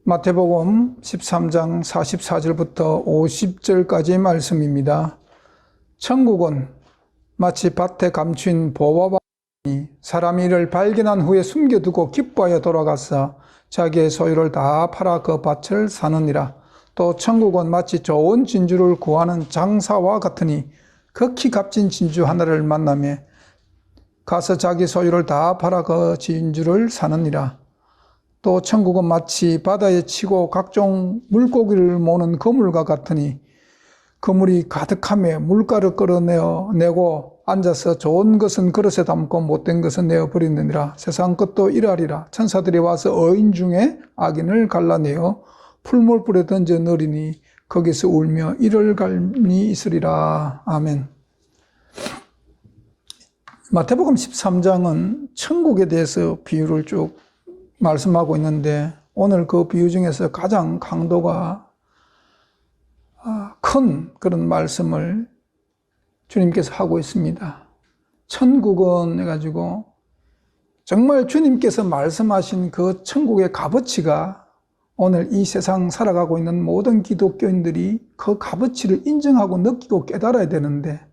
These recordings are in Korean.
마태복음 13장 44절부터 50절까지의 말씀입니다. 천국은 마치 밭에 감춘 보화밭이니 사람이 이를 발견한 후에 숨겨두고 기뻐하여 돌아가서 자기의 소유를 다 팔아 그 밭을 사느니라. 또 천국은 마치 좋은 진주를 구하는 장사와 같으니 극히 값진 진주 하나를 만나며 가서 자기 소유를 다 팔아 그 진주를 사느니라. 또 천국은 마치 바다에 치고 각종 물고기를 모는 그물과 같으니 그물이 가득하며 물가를 끌어내고 앉아서 좋은 것은 그릇에 담고 못된 것은 내어버리느니라. 세상 것도 이러하리라. 천사들이 와서 어인 중에 악인을 갈라내어 풀물불에 던져 넣으리니 거기서 울며 이를 갈미 있으리라. 아멘. 마태복음 13장은 천국에 대해서 비유를 쭉 말씀하고 있는데 오늘 그 비유 중에서 가장 강도가 큰 그런 말씀을 주님께서 하고 있습니다. 천국은 해가지고 정말 주님께서 말씀하신 그 천국의 값어치가 오늘 이 세상 살아가고 있는 모든 기독교인들이 그 값어치를 인정하고 느끼고 깨달아야 되는데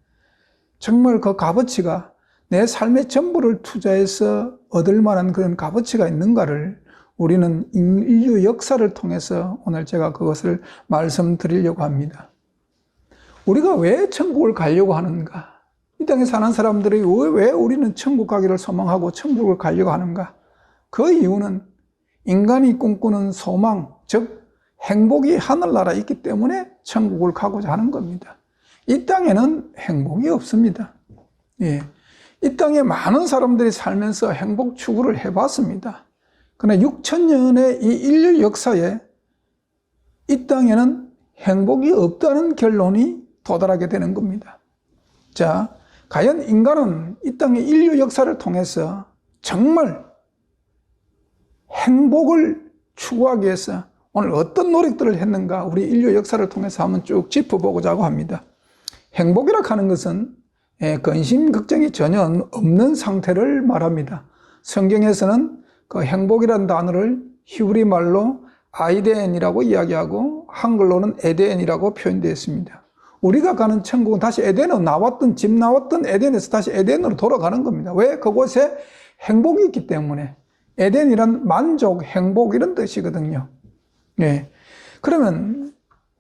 정말 그 값어치가 내 삶의 전부를 투자해서 얻을 만한 그런 값어치가 있는가를 우리는 인류 역사를 통해서 오늘 제가 그것을 말씀드리려고 합니다. 우리가 왜 천국을 가려고 하는가? 이 땅에 사는 사람들이 왜 우리는 천국 가기를 소망하고 천국을 가려고 하는가? 그 이유는 인간이 꿈꾸는 소망, 즉 행복이 하늘나라에 있기 때문에 천국을 가고자 하는 겁니다. 이 땅에는 행복이 없습니다. 예. 이 땅에 많은 사람들이 살면서 행복 추구를 해봤습니다. 그러나 6,000년의 이 인류 역사에 이 땅에는 행복이 없다는 결론이 도달하게 되는 겁니다. 자, 과연 인간은 이 땅의 인류 역사를 통해서 정말 행복을 추구하기 위해서 오늘 어떤 노력들을 했는가 우리 인류 역사를 통해서 한번 쭉 짚어보고자 합니다. 행복이라 하는 것은 근심, 걱정이 전혀 없는 상태를 말합니다. 성경에서는 그 행복이라는 단어를 히브리 말로 아이덴이라고 이야기하고 한글로는 에덴이라고 표현되어 있습니다. 우리가 가는 천국은 다시 에덴으로 집 나왔던 에덴에서 다시 에덴으로 돌아가는 겁니다. 왜? 그곳에 행복이 있기 때문에. 에덴이란 만족, 행복 이런 뜻이거든요. 네. 그러면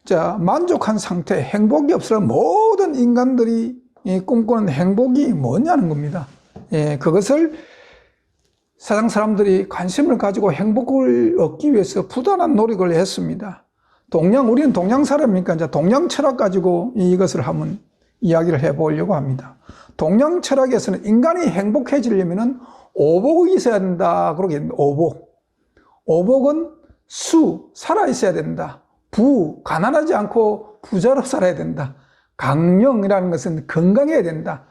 자, 만족한 상태, 행복이 없으면 모든 인간들이 꿈꾸는 행복이 뭐냐는 겁니다. 예, 그것을 세상 사람들이 관심을 가지고 행복을 얻기 위해서 부단한 노력을 했습니다. 우리는 동양 사람이니까 이제 동양 철학 가지고 이것을 한번 이야기를 해보려고 합니다. 동양 철학에서는 인간이 행복해지려면 오복이 있어야 된다. 그러겠는데 오복은 살아있어야 된다. 가난하지 않고 부자로 살아야 된다. 강령이라는 것은 건강해야 된다.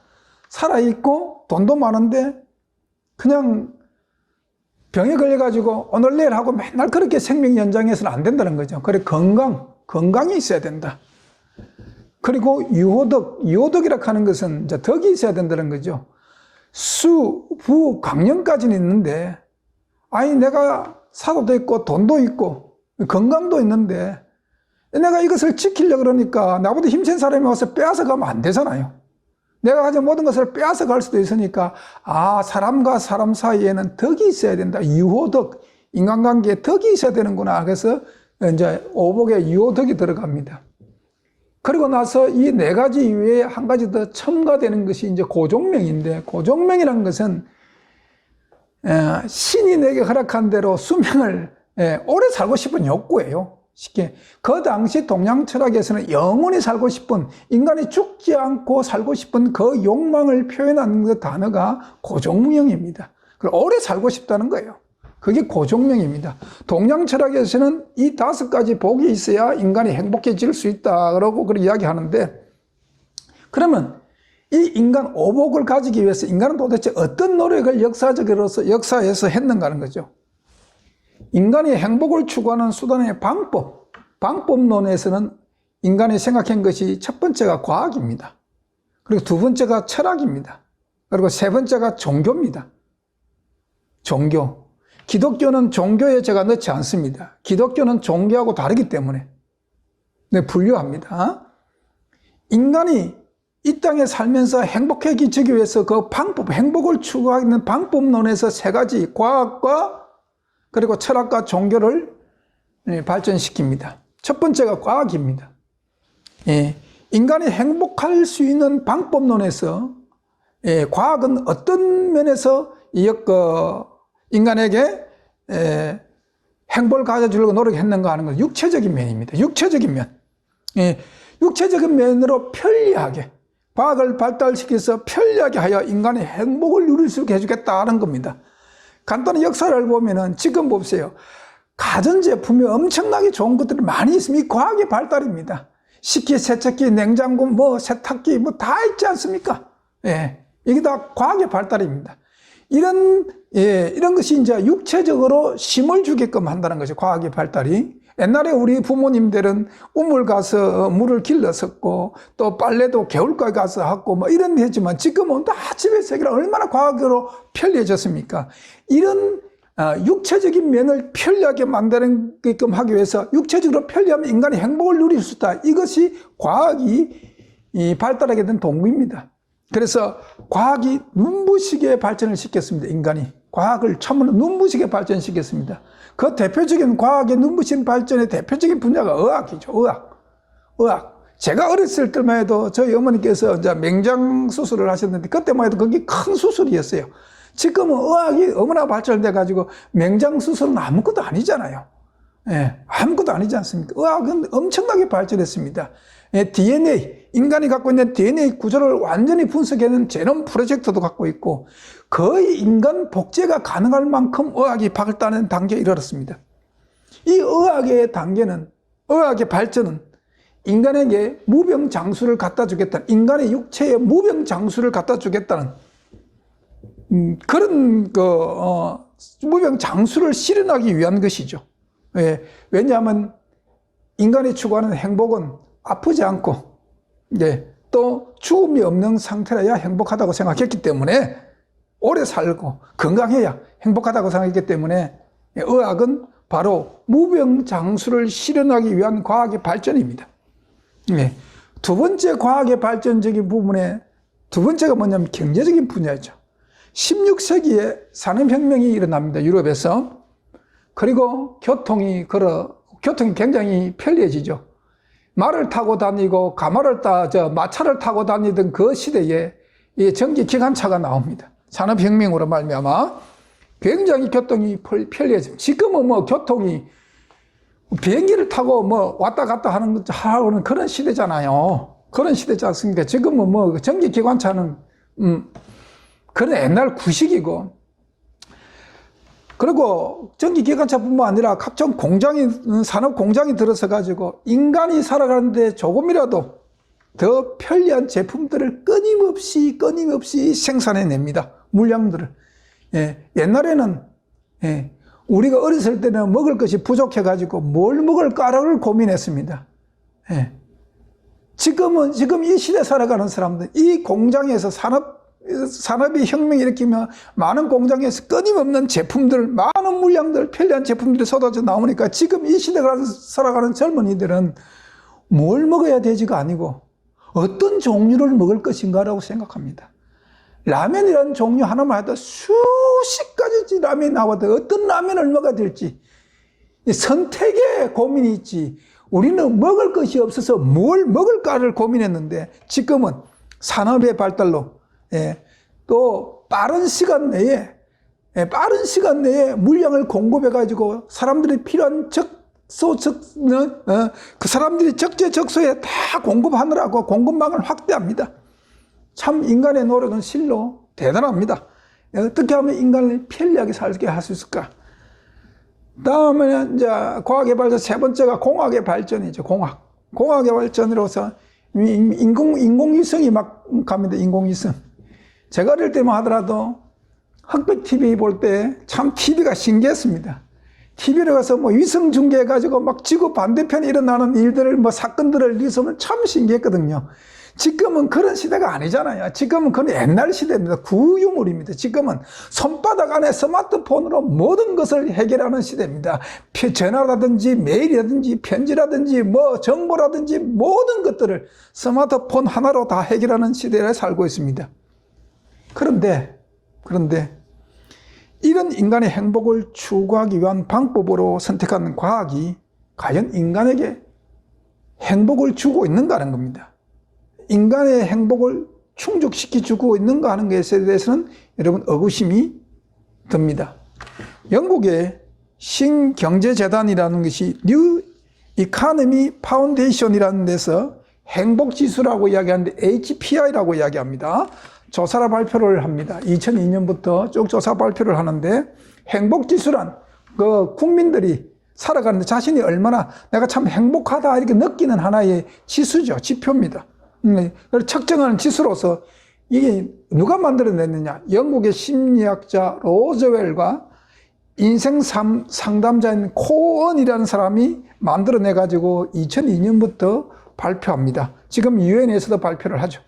살아있고 돈도 많은데 그냥 병에 걸려가지고 오늘 내일 하고 맨날 그렇게 생명 연장해서는 안 된다는 거죠. 그래 건강이 있어야 된다. 그리고 유호덕이라고 하는 것은 이제 덕이 있어야 된다는 거죠. 강령까지는 있는데 아니 내가 사도도 있고 돈도 있고 건강도 있는데 내가 이것을 지키려고 그러니까 나보다 힘센 사람이 와서 빼앗아 가면 안 되잖아요. 내가 가진 모든 것을 빼앗아 갈 수도 있으니까 사람과 사람 사이에는 덕이 있어야 된다. 유호덕, 인간관계에 덕이 있어야 되는구나. 그래서 이제 오복에 유호덕이 들어갑니다. 그리고 나서 이 네 가지 이외에 한 가지 더 첨가되는 것이 이제 고종명인데 고종명이라는 것은 신이 내게 허락한 대로 수명을 오래 살고 싶은 욕구예요. 쉽게 그 당시 동양 철학에서는 영원히 살고 싶은 인간이 죽지 않고 살고 싶은 그 욕망을 표현하는 그 단어가 고종명입니다. 오래 살고 싶다는 거예요. 그게 고종명입니다. 동양 철학에서는 이 5가지 복이 있어야 인간이 행복해질 수 있다 그러고 그렇게 이야기하는데 그러면 이 인간 오복을 가지기 위해서 인간은 도대체 어떤 노력을 역사에서 했는가 하는 거죠. 인간이 행복을 추구하는 수단의 방법론에서는 인간이 생각한 것이 첫 번째가 과학입니다. 그리고 두 번째가 철학입니다. 그리고 세 번째가 종교입니다. 종교. 기독교는 종교에 제가 넣지 않습니다. 기독교는 종교하고 다르기 때문에. 네, 분류합니다. 인간이 이 땅에 살면서 행복해지기 위해서 그 방법, 행복을 추구하는 방법론에서 세 가지 과학과 그리고 철학과 종교를 발전시킵니다. 첫 번째가 과학입니다. 예, 인간이 행복할 수 있는 방법론에서 과학은 어떤 면에서 인간에게 행복을 가져주려고 노력했는가 하는 건 육체적인 면입니다. 육체적인 면. 육체적인 면으로 편리하게 과학을 발달시켜서 편리하게 하여 인간의 행복을 누릴 수 있게 해주겠다는 겁니다. 간단히 역사를 보면은 지금 보세요. 가전제품이 엄청나게 좋은 것들이 많이 있으면 이 과학의 발달입니다. 식기, 세척기, 냉장고, 세탁기 다 있지 않습니까? 예, 이게 다 과학의 발달입니다. 이런 것이 이제 육체적으로 힘을 주게끔 한다는 것이 과학의 발달이. 옛날에 우리 부모님들은 우물 가서 물을 길렀었고, 또 빨래도 개울가에 가서 하고, 이런 데 했지만, 지금은 다 집에서 해결 얼마나 과학으로 편리해졌습니까? 이런, 육체적인 면을 편리하게 만드게끔 하기 위해서, 육체적으로 편리하면 인간이 행복을 누릴 수 있다. 이것이 과학이 발달하게 된 동기입니다. 그래서 과학이 눈부시게 발전을 시켰습니다. 인간이. 과학을 처음으로 눈부시게 발전시켰습니다. 그 대표적인 과학의 눈부신 발전의 대표적인 분야가 의학이죠. 의학. 제가 어렸을 때만 해도 저희 어머니께서 이제 맹장 수술을 하셨는데 그때만 해도 그게 큰 수술이었어요. 지금은 의학이 너무나 발전돼 가지고 맹장 수술은 아무것도 아니잖아요. 예, 아무것도 아니지 않습니까? 의학은 엄청나게 발전했습니다. DNA, 인간이 갖고 있는 DNA 구조를 완전히 분석하는 제놈 프로젝트도 갖고 있고 거의 인간 복제가 가능할 만큼 의학이 발달하는 단계에 이르렀습니다. 이 의학의 단계는, 의학의 발전은 인간에게 무병장수를 갖다 주겠다는, 인간의 육체에 무병장수를 갖다 주겠다는 그런 무병장수를 실현하기 위한 것이죠. 예, 왜냐하면 인간이 추구하는 행복은 아프지 않고 또 죽음이 없는 상태라야 행복하다고 생각했기 때문에 오래 살고 건강해야 행복하다고 생각했기 때문에 의학은 바로 무병장수를 실현하기 위한 과학의 발전입니다. 두 번째 과학의 발전적인 부분에 두 번째가 뭐냐면 경제적인 분야죠. 16세기에 산업혁명이 일어납니다. 유럽에서. 그리고 교통이 굉장히 편리해지죠. 말을 타고 다니고 마차를 타고 다니던 그 시대에 이 전기기관차가 나옵니다. 산업혁명으로 말미암아 굉장히 교통이 편리해집니다. 지금은 교통이 비행기를 타고 왔다 갔다 하는 그런 시대잖아요. 그런 시대지 않습니까? 지금은 전기기관차는 그런 옛날 구식이고, 그리고 전기기관차뿐만 아니라 각종 산업 공장이 들어서 가지고 인간이 살아가는데 조금이라도 더 편리한 제품들을 끊임없이 생산해냅니다. 물량들을. 옛날에는 우리가 어렸을 때는 먹을 것이 부족해 가지고 뭘 먹을까를 고민했습니다. 지금 이 시대 살아가는 사람들, 이 공장에서 산업이 혁명을 일으키며 많은 공장에서 끊임없는 제품들, 많은 물량들, 편리한 제품들이 쏟아져 나오니까 지금 이 시대에 살아가는 젊은이들은 뭘 먹어야 되지가 아니고 어떤 종류를 먹을 것인가라고 생각합니다. 라면이라는 종류 하나만 해도 수십 가지 라면이 나와도 어떤 라면을 먹어야 될지 선택에 고민이 있지, 우리는 먹을 것이 없어서 뭘 먹을까를 고민했는데 지금은 산업의 발달로 또 빠른 시간 내에 물량을 공급해 가지고 사람들이 필요한 그 사람들이 적재적소에 다 공급하느라고 공급망을 확대합니다. 참 인간의 노력은 실로 대단합니다. 어떻게 하면 인간을 편리하게 살게 할 수 있을까? 다음에 이제 과학의 발전 세 번째가 공학의 발전이죠. 공학의 발전으로서 인공위성이 막 갑니다. 인공위성. 제가 어릴 때만 하더라도 흑백 TV 볼 때 참 TV가 신기했습니다. TV를 가서 위성 중계해가지고 막 지구 반대편에 일어나는 일들을 사건들을 있으면 참 신기했거든요. 지금은 그런 시대가 아니잖아요. 지금은 그건 옛날 시대입니다. 구유물입니다. 지금은 손바닥 안에 스마트폰으로 모든 것을 해결하는 시대입니다. 전화라든지 메일이라든지 편지라든지 뭐 정보라든지 모든 것들을 스마트폰 하나로 다 해결하는 시대에 살고 있습니다. 그런데 이런 인간의 행복을 추구하기 위한 방법으로 선택한 과학이 과연 인간에게 행복을 주고 있는가 하는 겁니다. 인간의 행복을 충족시켜주고 있는가 하는 것에 대해서는 여러분 의구심이 듭니다. 영국의 신경제재단이라는 것이 뉴 이코노미 파운데이션이라는 데서 행복지수라고 이야기하는데 HPI라고 이야기합니다. 조사를 발표를 합니다. 2002년부터 쭉 조사 발표를 하는데 행복지수란 그 국민들이 살아가는데 자신이 얼마나 내가 참 행복하다 이렇게 느끼는 하나의 지수죠. 지표입니다. 그걸 측정하는 지수로서 이게 누가 만들어냈느냐. 영국의 심리학자 로즈웰과 인생 상담자인 코언이라는 사람이 만들어내가지고 2002년부터 발표합니다. 지금 유엔에서도 발표를 하죠.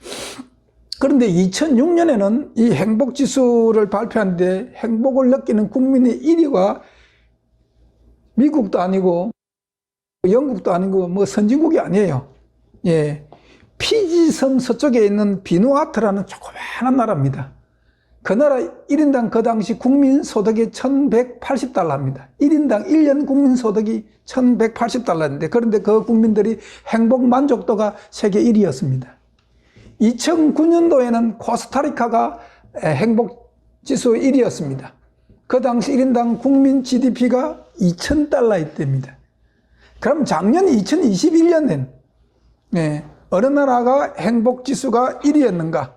그런데 2006년에는 이 행복지수를 발표하는데 행복을 느끼는 국민의 1위가 미국도 아니고 영국도 아니고 뭐 선진국이 아니에요. 예, 피지섬 서쪽에 있는 비누아트라는 조그마한 나라입니다. 그 나라 1인당 그 당시 국민 소득이 1180달러입니다. 1인당 1년 국민 소득이 1180달러인데 그런데 그 국민들이 행복 만족도가 세계 1위였습니다. 2009년도에는 코스타리카가 행복지수 1위였습니다. 그 당시 1인당 국민 GDP가 2000달러였답니다. 그럼 작년 2021년엔 어느 나라가 행복지수가 1위였는가?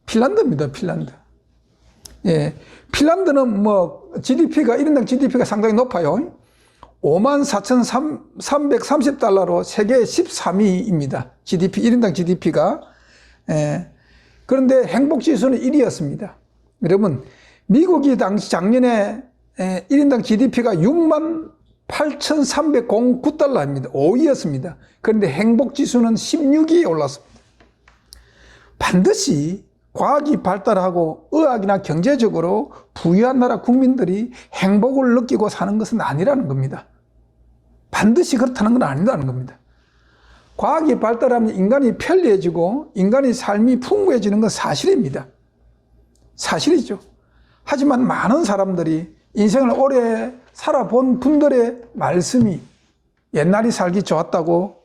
핀란드입니다. 핀란드. 예, 핀란드는 뭐 GDP가 1인당 GDP가 상당히 높아요. 54,330달러로 세계 13위입니다. GDP 1인당 GDP가. 예, 그런데 행복지수는 1위였습니다. 여러분 미국이 당시 작년에 1인당 GDP가 68,309달러입니다. 5위였습니다. 그런데 행복지수는 16위에 올랐습니다. 반드시 과학이 발달하고 의학이나 경제적으로 부유한 나라 국민들이 행복을 느끼고 사는 것은 아니라는 겁니다. 반드시 그렇다는 건 아니라는 겁니다. 과학이 발달하면 인간이 편리해지고 인간의 삶이 풍부해지는 건 사실입니다. 사실이죠. 하지만 많은 사람들이 인생을 오래 살아본 분들의 말씀이 옛날이 살기 좋았다고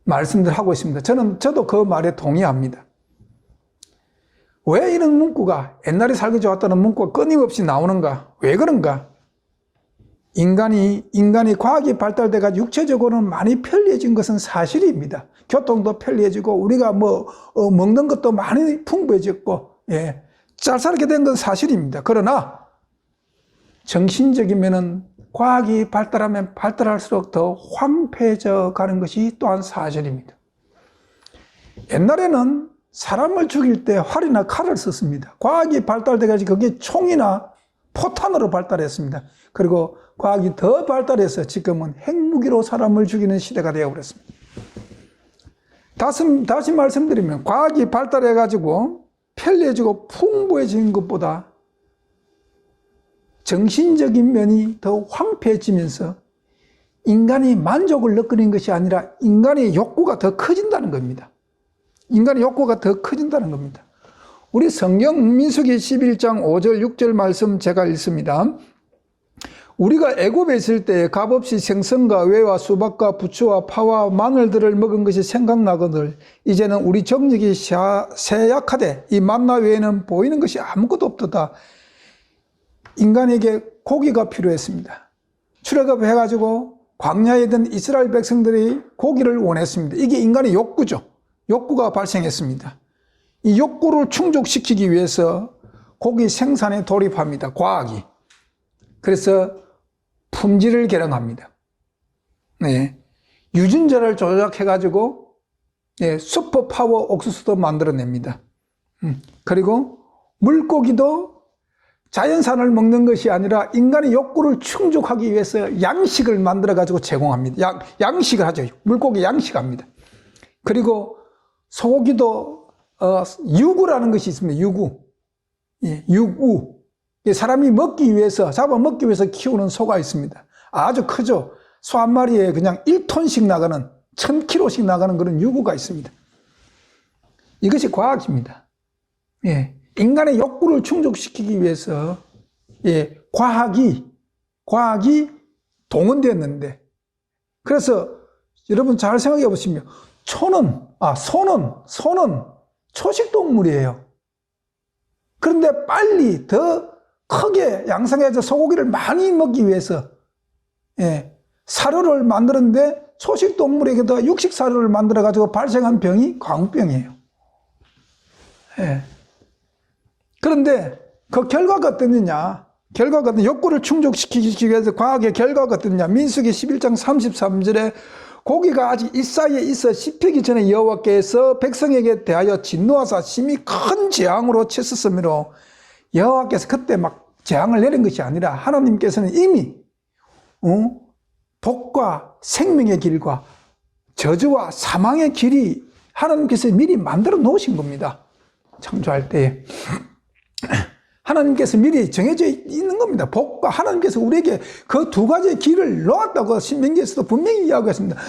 말씀들 하고 있습니다. 저도 그 말에 동의합니다. 왜 이런 문구가 옛날이 살기 좋았다는 문구가 끊임없이 나오는가? 왜 그런가? 인간이 과학이 발달돼가지고 육체적으로는 많이 편리해진 것은 사실입니다. 교통도 편리해지고 우리가 먹는 것도 많이 풍부해졌고 잘 살게 된 건 사실입니다. 그러나 정신적이면은 과학이 발달하면 발달할수록 더 황폐해져 가는 것이 또한 사실입니다. 옛날에는 사람을 죽일 때 활이나 칼을 썼습니다. 과학이 발달돼가지고 그게 총이나 포탄으로 발달했습니다. 그리고 과학이 더 발달해서 지금은 핵무기로 사람을 죽이는 시대가 되어버렸습니다. 다시 말씀드리면 과학이 발달해가지고 편리해지고 풍부해지는 것보다 정신적인 면이 더 황폐해지면서 인간이 만족을 느끼는 것이 아니라 인간의 욕구가 더 커진다는 겁니다. 인간의 욕구가 더 커진다는 겁니다. 우리 성경 민수기 11장 5절 6절 말씀 제가 읽습니다. 우리가 애굽에 있을 때 값없이 생선과 외와 수박과 부추와 파와 마늘들을 먹은 것이 생각나거늘 이제는 우리 정력이 쇠약하되 이 만나 외에는 보이는 것이 아무것도 없도다. 인간에게 고기가 필요했습니다. 출애굽해가지고 광야에 있던 이스라엘 백성들이 고기를 원했습니다. 이게 인간의 욕구죠. 욕구가 발생했습니다. 이 욕구를 충족시키기 위해서 고기 생산에 돌입합니다. 과학이. 그래서 품질을 개량합니다. 유전자를 조작해가지고 슈퍼파워 옥수수도 만들어냅니다. 그리고 물고기도 자연산을 먹는 것이 아니라 인간의 욕구를 충족하기 위해서 양식을 만들어가지고 제공합니다. 양식을 하죠. 물고기 양식합니다. 그리고 소고기도 유구라는 것이 있습니다. 유구. 예, 유구. 사람이 먹기 위해서, 잡아먹기 위해서 키우는 소가 있습니다. 아주 크죠. 소 한 마리에 그냥 1톤씩 나가는, 1000kg씩 나가는 그런 유구가 있습니다. 이것이 과학입니다. 예, 인간의 욕구를 충족시키기 위해서, 예, 과학이 동원되었는데, 그래서 여러분 잘 생각해 보시면, 소는 초식동물이에요. 그런데 빨리 더 크게 양성해서 소고기를 많이 먹기 위해서, 예, 사료를 만드는데 초식동물에게도 육식사료를 만들어가지고 발생한 병이 광우병이에요. 예. 그런데 그 결과가 어땠느냐? 욕구를 충족시키기 위해서 과학의 결과가 어땠느냐? 민수기 11장 33절에 고기가 아직 이 사이에 있어 씹히기 전에 여호와께서 백성에게 대하여 진노하사 심히 큰 재앙으로 쳤었으므로 여호와께서 그때 막 재앙을 내린 것이 아니라 하나님께서는 이미 복과 생명의 길과 저주와 사망의 길이 하나님께서 미리 만들어 놓으신 겁니다. 창조할 때에 하나님께서 미리 정해져 있는 겁니다. 복과 하나님께서 우리에게 그 두 가지의 길을 놓았다고 신명기에서도 분명히 이야기했습니다.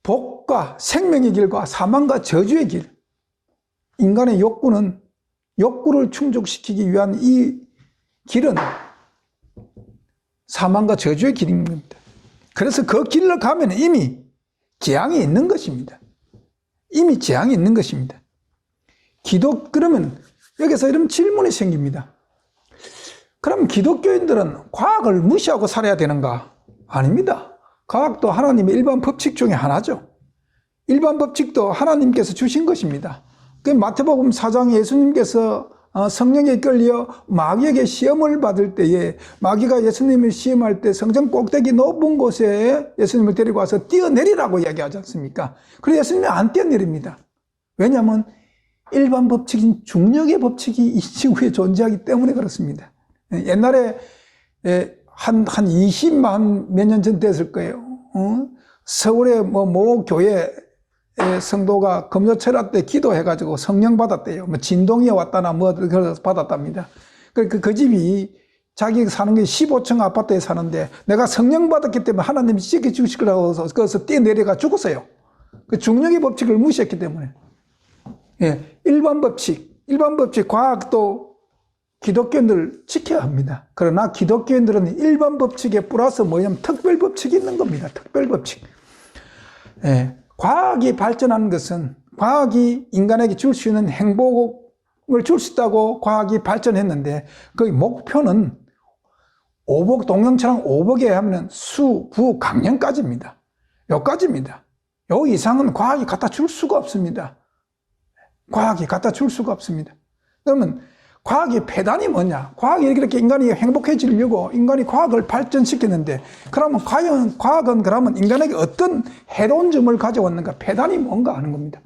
복과 생명의 길과 사망과 저주의 길. 인간의 욕구를 충족시키기 위한 이 길은 사망과 저주의 길인 겁니다. 그래서 그 길을 가면 이미 재앙이 있는 것입니다. 이미 재앙이 있는 것입니다. 그러면 여기서 이런 질문이 생깁니다. 그럼 기독교인들은 과학을 무시하고 살아야 되는가? 아닙니다. 과학도 하나님의 일반 법칙 중에 하나죠. 일반 법칙도 하나님께서 주신 것입니다. 그 마태복음 4장 예수님께서 성령에 끌려 마귀에게 시험을 받을 때에 마귀가 예수님을 시험할 때 성전 꼭대기 높은 곳에 예수님을 데리고 와서 뛰어내리라고 이야기하지 않습니까? 그래서 예수님이 안 뛰어내립니다. 왜냐하면 일반 법칙인 중력의 법칙이 이 지구에 존재하기 때문에 그렇습니다. 옛날에 한 20만 몇 년 전 됐을 거예요. 서울의 모 교회 성도가 금요철화 때 기도해가지고 성령 받았대요. 진동이 왔다나 그래서 받았답니다. 그 집이 자기 사는 게 15층 아파트에 사는데 내가 성령 받았기 때문에 하나님이 지켜주실 거라고 해서 거기서 뛰어내려가 죽었어요. 그 중력의 법칙을 무시했기 때문에. 예, 일반 법칙 과학도 기독교인들을 지켜야 합니다. 그러나 기독교인들은 일반 법칙에 플러스 뭐냐면 특별 법칙이 있는 겁니다. 특별 법칙. 예, 과학이 발전하는 것은 과학이 인간에게 줄 수 있는 행복을 줄 수 있다고 과학이 발전했는데 그 목표는 동영처럼 오복에 하면 수, 부, 강령까지입니다. 여기까지입니다. 요 이상은 과학이 갖다 줄 수가 없습니다. 과학이 갖다 줄 수가 없습니다. 그러면 과학의 폐단이 뭐냐? 과학이 이렇게 인간이 행복해지려고 인간이 과학을 발전시켰는데 그러면 과연 과학은 그러면 인간에게 어떤 해로운 점을 가져왔는가? 폐단이 뭔가 하는 겁니다.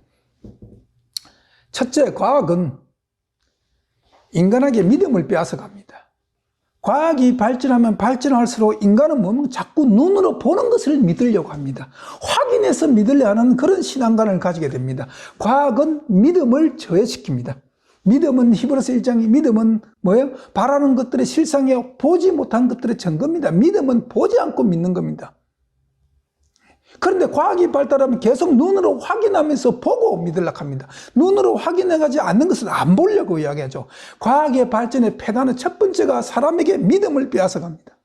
첫째, 과학은 인간에게 믿음을 빼앗아갑니다. 과학이 발전하면 발전할수록 인간은 뭐냐면 자꾸 눈으로 보는 것을 믿으려고 합니다. 확인해서 믿으려 하는 그런 신앙관을 가지게 됩니다. 과학은 믿음을 저해시킵니다. 믿음은 히브리서 1장의 믿음은 뭐예요? 바라는 것들의 실상이요 보지 못한 것들의 증거입니다. 믿음은 보지 않고 믿는 겁니다. 그런데 과학이 발달하면 계속 눈으로 확인하면서 보고 믿으려고 합니다. 눈으로 확인해가지 않는 것을 안 보려고 이야기하죠. 과학의 발전의 폐단은 첫 번째가 사람에게 믿음을 빼앗아갑니다.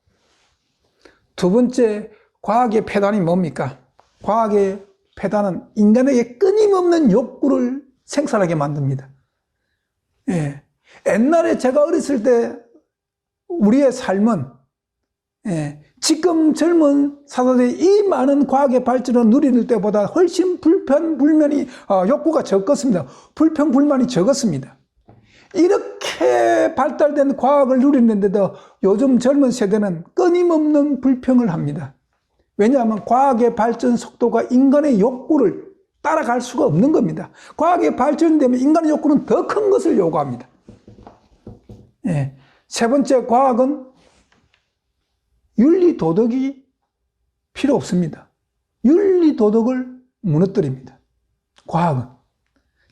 두 번째, 과학의 폐단이 뭡니까? 과학의 폐단은 인간에게 끊임없는 욕구를 생산하게 만듭니다. 예. 옛날에 제가 어렸을 때 우리의 삶은 지금 젊은 사람들이 이 많은 과학의 발전을 누리는 때보다 훨씬 불편불만이 욕구가 적었습니다. 불평불만이 적었습니다. 이렇게 발달된 과학을 누리는데도 요즘 젊은 세대는 끊임없는 불평을 합니다. 왜냐하면 과학의 발전 속도가 인간의 욕구를 따라갈 수가 없는 겁니다. 과학이 발전되면 인간의 욕구는 더 큰 것을 요구합니다. 예. 세 번째, 과학은 윤리 도덕이 필요 없습니다. 윤리 도덕을 무너뜨립니다. 과학은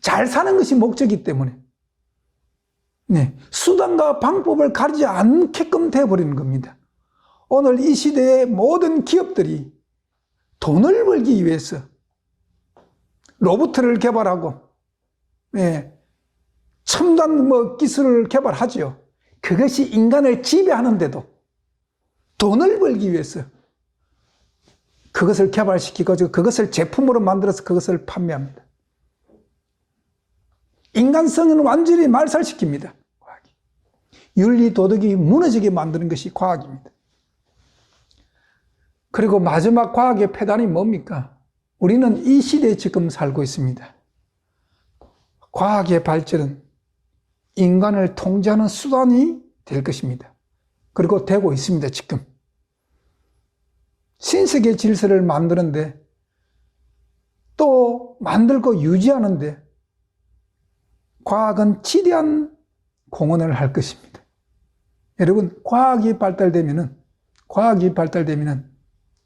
잘 사는 것이 목적이기 때문에 네, 수단과 방법을 가리지 않게끔 되어버리는 겁니다. 오늘 이 시대의 모든 기업들이 돈을 벌기 위해서 로봇을 개발하고 예, 첨단 기술을 개발하죠. 그것이 인간을 지배하는데도 돈을 벌기 위해서 그것을 개발시키고 그것을 제품으로 만들어서 그것을 판매합니다. 인간성은 완전히 말살시킵니다. 과학이. 윤리 도덕이 무너지게 만드는 것이 과학입니다. 그리고 마지막 과학의 폐단이 뭡니까? 우리는 이 시대에 지금 살고 있습니다. 과학의 발전은 인간을 통제하는 수단이 될 것입니다. 그리고 되고 있습니다, 지금. 신세계 질서를 만드는데 또 만들고 유지하는데 과학은 지대한 공헌을 할 것입니다. 여러분, 과학이 발달되면은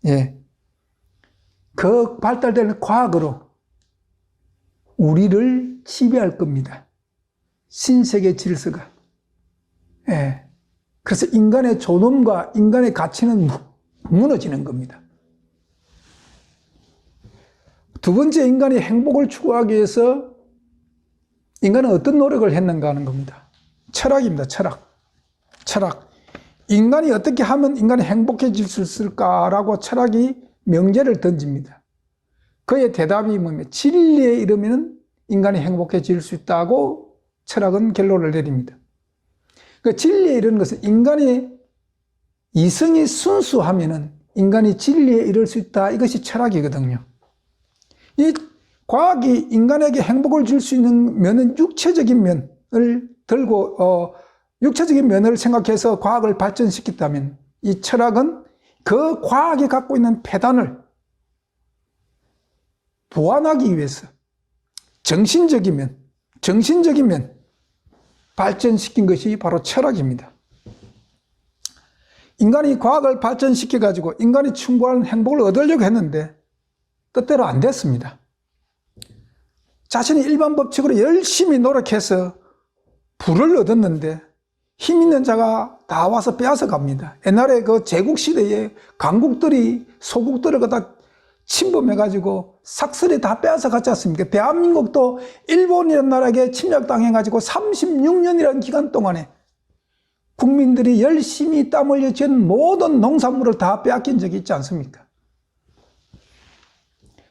예, 그 발달되는 과학으로 우리를 지배할 겁니다. 신세계 질서가. 예. 그래서 인간의 존엄과 인간의 가치는 무너지는 겁니다. 두 번째, 인간이 행복을 추구하기 위해서 인간은 어떤 노력을 했는가 하는 겁니다. 철학입니다. 철학. 인간이 어떻게 하면 인간이 행복해질 수 있을까라고 철학이 명제를 던집니다. 그의 대답이 뭐냐면 진리에 이르면 인간이 행복해질 수 있다고 철학은 결론을 내립니다. 그 진리에 이르는 것은 인간의 이성이 순수하면은 인간이 진리에 이를 수 있다. 이것이 철학이거든요. 이 과학이 인간에게 행복을 줄 수 있는 면은 육체적인 면을 들고 육체적인 면을 생각해서 과학을 발전시켰다면 이 철학은 그 과학이 갖고 있는 폐단을 보완하기 위해서 정신적인 면 발전시킨 것이 바로 철학입니다. 인간이 과학을 발전시켜가지고 인간이 충분한 행복을 얻으려고 했는데 뜻대로 안 됐습니다. 자신이 일반 법칙으로 열심히 노력해서 부를 얻었는데 힘 있는 자가 다 와서 빼앗아 갑니다. 옛날에 그 제국시대에 강국들이 소국들을 갖다 침범해가지고 삭슬이 다 빼앗아 갔지 않습니까? 대한민국도 일본이라는 나라에게 침략당해가지고 36년이라는 기간 동안에 국민들이 열심히 땀 흘려 지은 모든 농산물을 다 빼앗긴 적이 있지 않습니까?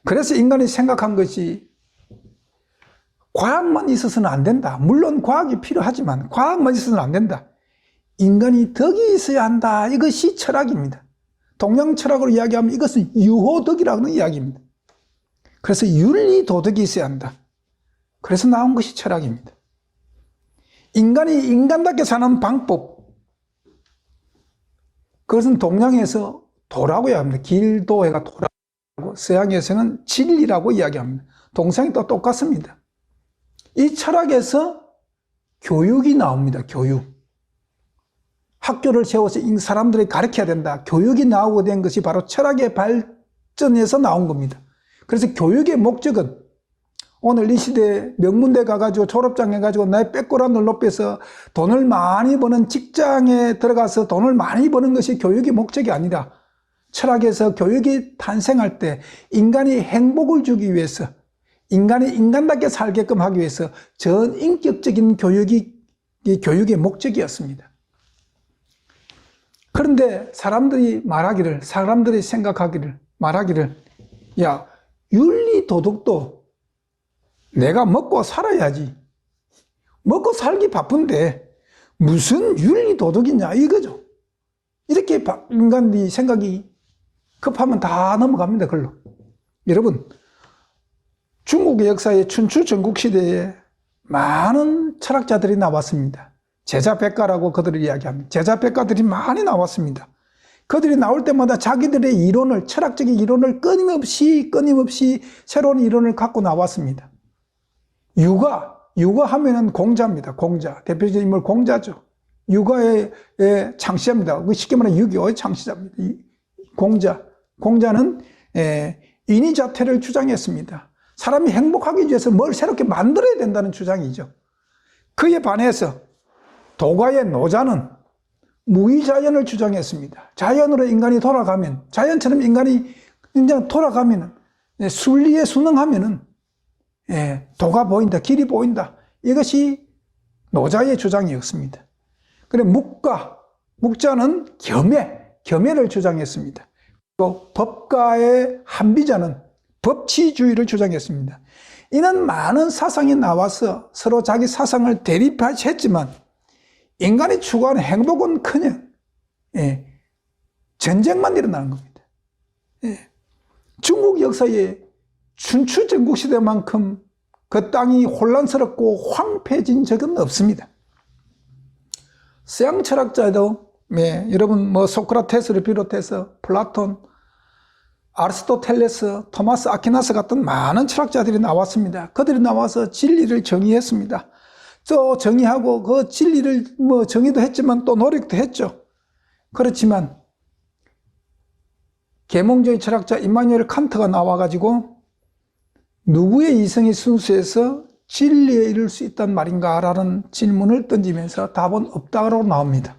그래서 인간이 생각한 것이 과학만 있어서는 안 된다. 물론 과학이 필요하지만 과학만 있어서는 안 된다. 인간이 덕이 있어야 한다. 이것이 철학입니다. 동양 철학으로 이야기하면 이것은 유호덕이라는 이야기입니다. 그래서 윤리 도덕이 있어야 한다. 그래서 나온 것이 철학입니다. 인간이 인간답게 사는 방법, 그것은 동양에서 도라고 이야기합니다. 길도해가 도라고, 서양에서는 진리라고 이야기합니다. 동양이 또 똑같습니다. 이 철학에서 교육이 나옵니다. 교육. 학교를 세워서 사람들이 가르쳐야 된다. 교육이 나오게 된 것이 바로 철학의 발전에서 나온 겁니다. 그래서 교육의 목적은 오늘 이 시대에 명문대 가가지고 졸업장 해가지고 나의 백그라운드를 높여서 돈을 많이 버는 직장에 들어가서 돈을 많이 버는 것이 교육의 목적이 아니라 철학에서 교육이 탄생할 때 인간이 행복을 주기 위해서 인간이 인간답게 살게끔 하기 위해서 전인격적인 교육이 이 교육의 목적이었습니다. 그런데 사람들이 말하기를 야, 윤리 도덕도 내가 먹고 살아야지. 먹고 살기 바쁜데 무슨 윤리 도덕이냐 이거죠. 이렇게 인간의 생각이 급하면 다 넘어갑니다. 그걸로. 여러분, 중국의 역사에 춘추 전국시대에 많은 철학자들이 나왔습니다. 제자백가라고 그들이 이야기합니다. 제자백가들이 많이 나왔습니다. 그들이 나올 때마다 자기들의 이론을, 철학적인 이론을 끊임없이 새로운 이론을 갖고 나왔습니다. 육아 하면은 공자입니다. 공자. 대표적인 인물 공자죠. 육아의 창시자입니다. 쉽게 말하면 6.25의 창시자입니다. 공자는 인의자퇴를 주장했습니다. 사람이 행복하기 위해서 뭘 새롭게 만들어야 된다는 주장이죠. 그에 반해서 도가의 노자는 무의자연을 주장했습니다. 자연으로 인간이 돌아가면, 자연처럼 인간이 그냥 돌아가면, 순리에 순응하면은, 도가 보인다, 길이 보인다. 이것이 노자의 주장이었습니다. 그래, 묵자는 겸해를 주장했습니다. 또 법가의 한비자는 법치주의를 주장했습니다. 이는 많은 사상이 나와서 서로 자기 사상을 대립했지만 인간이 추구하는 행복은커녕 전쟁만 일어나는 겁니다. 중국 역사의 춘추 전국시대만큼 그 땅이 혼란스럽고 황폐해진 적은 없습니다. 서양 철학자도 여러분 소크라테스를 비롯해서 플라톤, 아리스토텔레스, 토마스 아퀴나스 같은 많은 철학자들이 나왔습니다. 그들이 나와서 진리를 정의했습니다. 또 정의하고 그 진리를 정의도 했지만 또 노력도 했죠. 그렇지만 계몽주의 철학자 임마누엘 칸트가 나와가지고 누구의 이성이 순수해서 진리에 이를 수 있단 말인가 라는 질문을 던지면서 답은 없다고 나옵니다.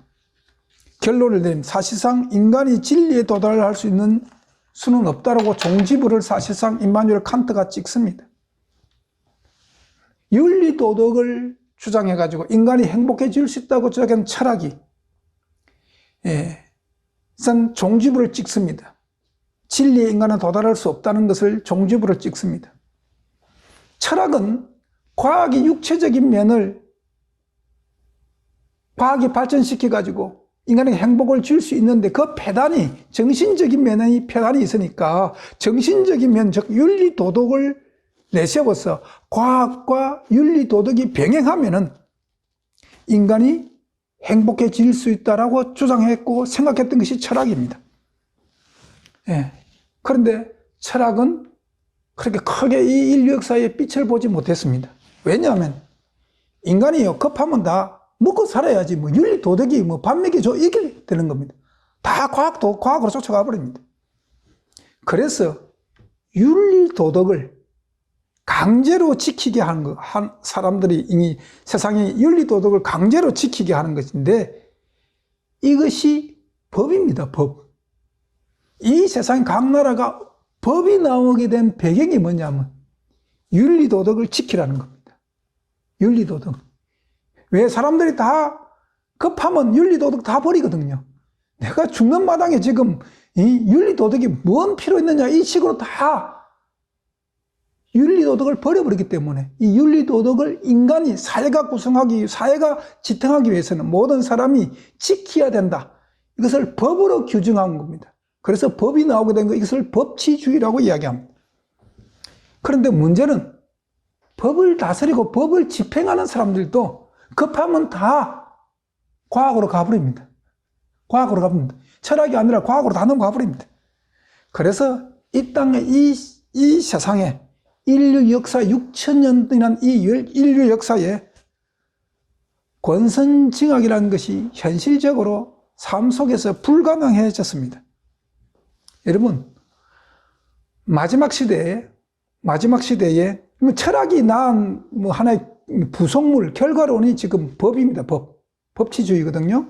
결론을 내면 사실상 인간이 진리에 도달할 수 있는 수는 없다라고 종지부를 사실상 임마누엘 칸트가 찍습니다. 윤리도덕을 주장해가지고 인간이 행복해질 수 있다고 주장한 철학이 우선 종지부를 찍습니다. 진리에 인간은 도달할 수 없다는 것을 종지부를 찍습니다. 철학은 과학이 육체적인 면을 과학이 발전시켜가지고 인간에게 행복을 줄 수 있는데 그 폐단이 정신적인 면의 폐단이 있으니까 정신적인 면, 즉 윤리도덕을 내세워서 과학과 윤리도덕이 병행하면은 인간이 행복해질 수 있다라고 주장했고 생각했던 것이 철학입니다. 그런데 철학은 그렇게 크게 이 인류 역사에 빛을 보지 못했습니다. 왜냐하면 인간이요, 급하면 다 먹고 살아야지 윤리 도덕이 밥 먹이 줘 이게 되는 겁니다. 다 과학으로 쫓아가 버립니다. 그래서 윤리 도덕을 강제로 지키게 하는 사람들이 이 세상의 윤리 도덕을 강제로 지키게 하는 것인데 이것이 법입니다. 법. 이 세상 각 나라가 법이 나오게 된 배경이 뭐냐면 윤리 도덕을 지키라는 겁니다. 윤리 도덕. 왜 사람들이 다 급하면 윤리도덕 다 버리거든요. 내가 죽는 마당에 지금 이 윤리도덕이 뭔 필요 있느냐 이 식으로 다 윤리도덕을 버려버리기 때문에 이 윤리도덕을 인간이 사회가 지탱하기 위해서는 모든 사람이 지켜야 된다. 이것을 법으로 규정한 겁니다. 그래서 법이 나오게 된 거 이것을 법치주의라고 이야기합니다. 그런데 문제는 법을 다스리고 법을 집행하는 사람들도 급하면 다 과학으로 가버립니다. 과학으로 가버립니다. 철학이 아니라 과학으로 다 넘어가버립니다. 그래서 이 땅에 이 세상에 인류 역사 6,000년이라는 이 인류 역사에 권선징악이라는 것이 현실적으로 삶 속에서 불가능해졌습니다. 여러분, 마지막 시대에 철학이 낳은 하나의 부속물, 결과론이 지금 법입니다. 법치주의거든요.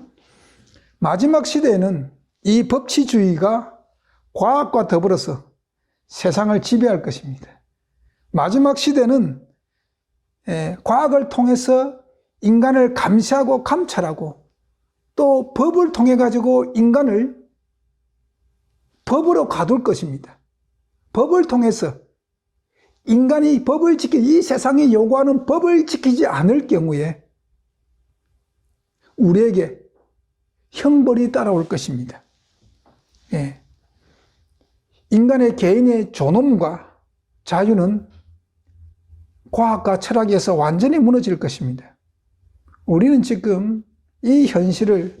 마지막 시대에는 이 법치주의가 과학과 더불어서 세상을 지배할 것입니다. 마지막 시대는 과학을 통해서 인간을 감시하고 감찰하고 또 법을 통해 가지고 인간을 법으로 가둘 것입니다. 법을 통해서 인간이 법을 이 세상이 요구하는 법을 지키지 않을 경우에 우리에게 형벌이 따라올 것입니다. 인간의 개인의 존엄과 자유는 과학과 철학에서 완전히 무너질 것입니다. 우리는 지금 이 현실을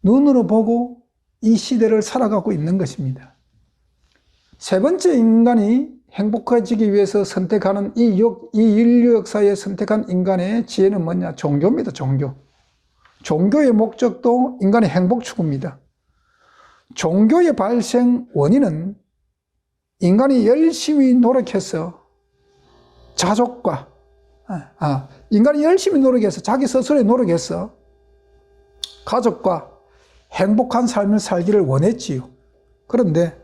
눈으로 보고 이 시대를 살아가고 있는 것입니다. 세 번째, 인간이 행복해지기 위해서 선택하는 이 인류 역사에 선택한 인간의 지혜는 뭐냐? 종교입니다. 종교의 목적도 인간의 행복 추구입니다. 종교의 발생 원인은 인간이 열심히 노력해서 자족과, 인간이 열심히 노력해서, 자기 스스로 노력해서 가족과 행복한 삶을 살기를 원했지요. 그런데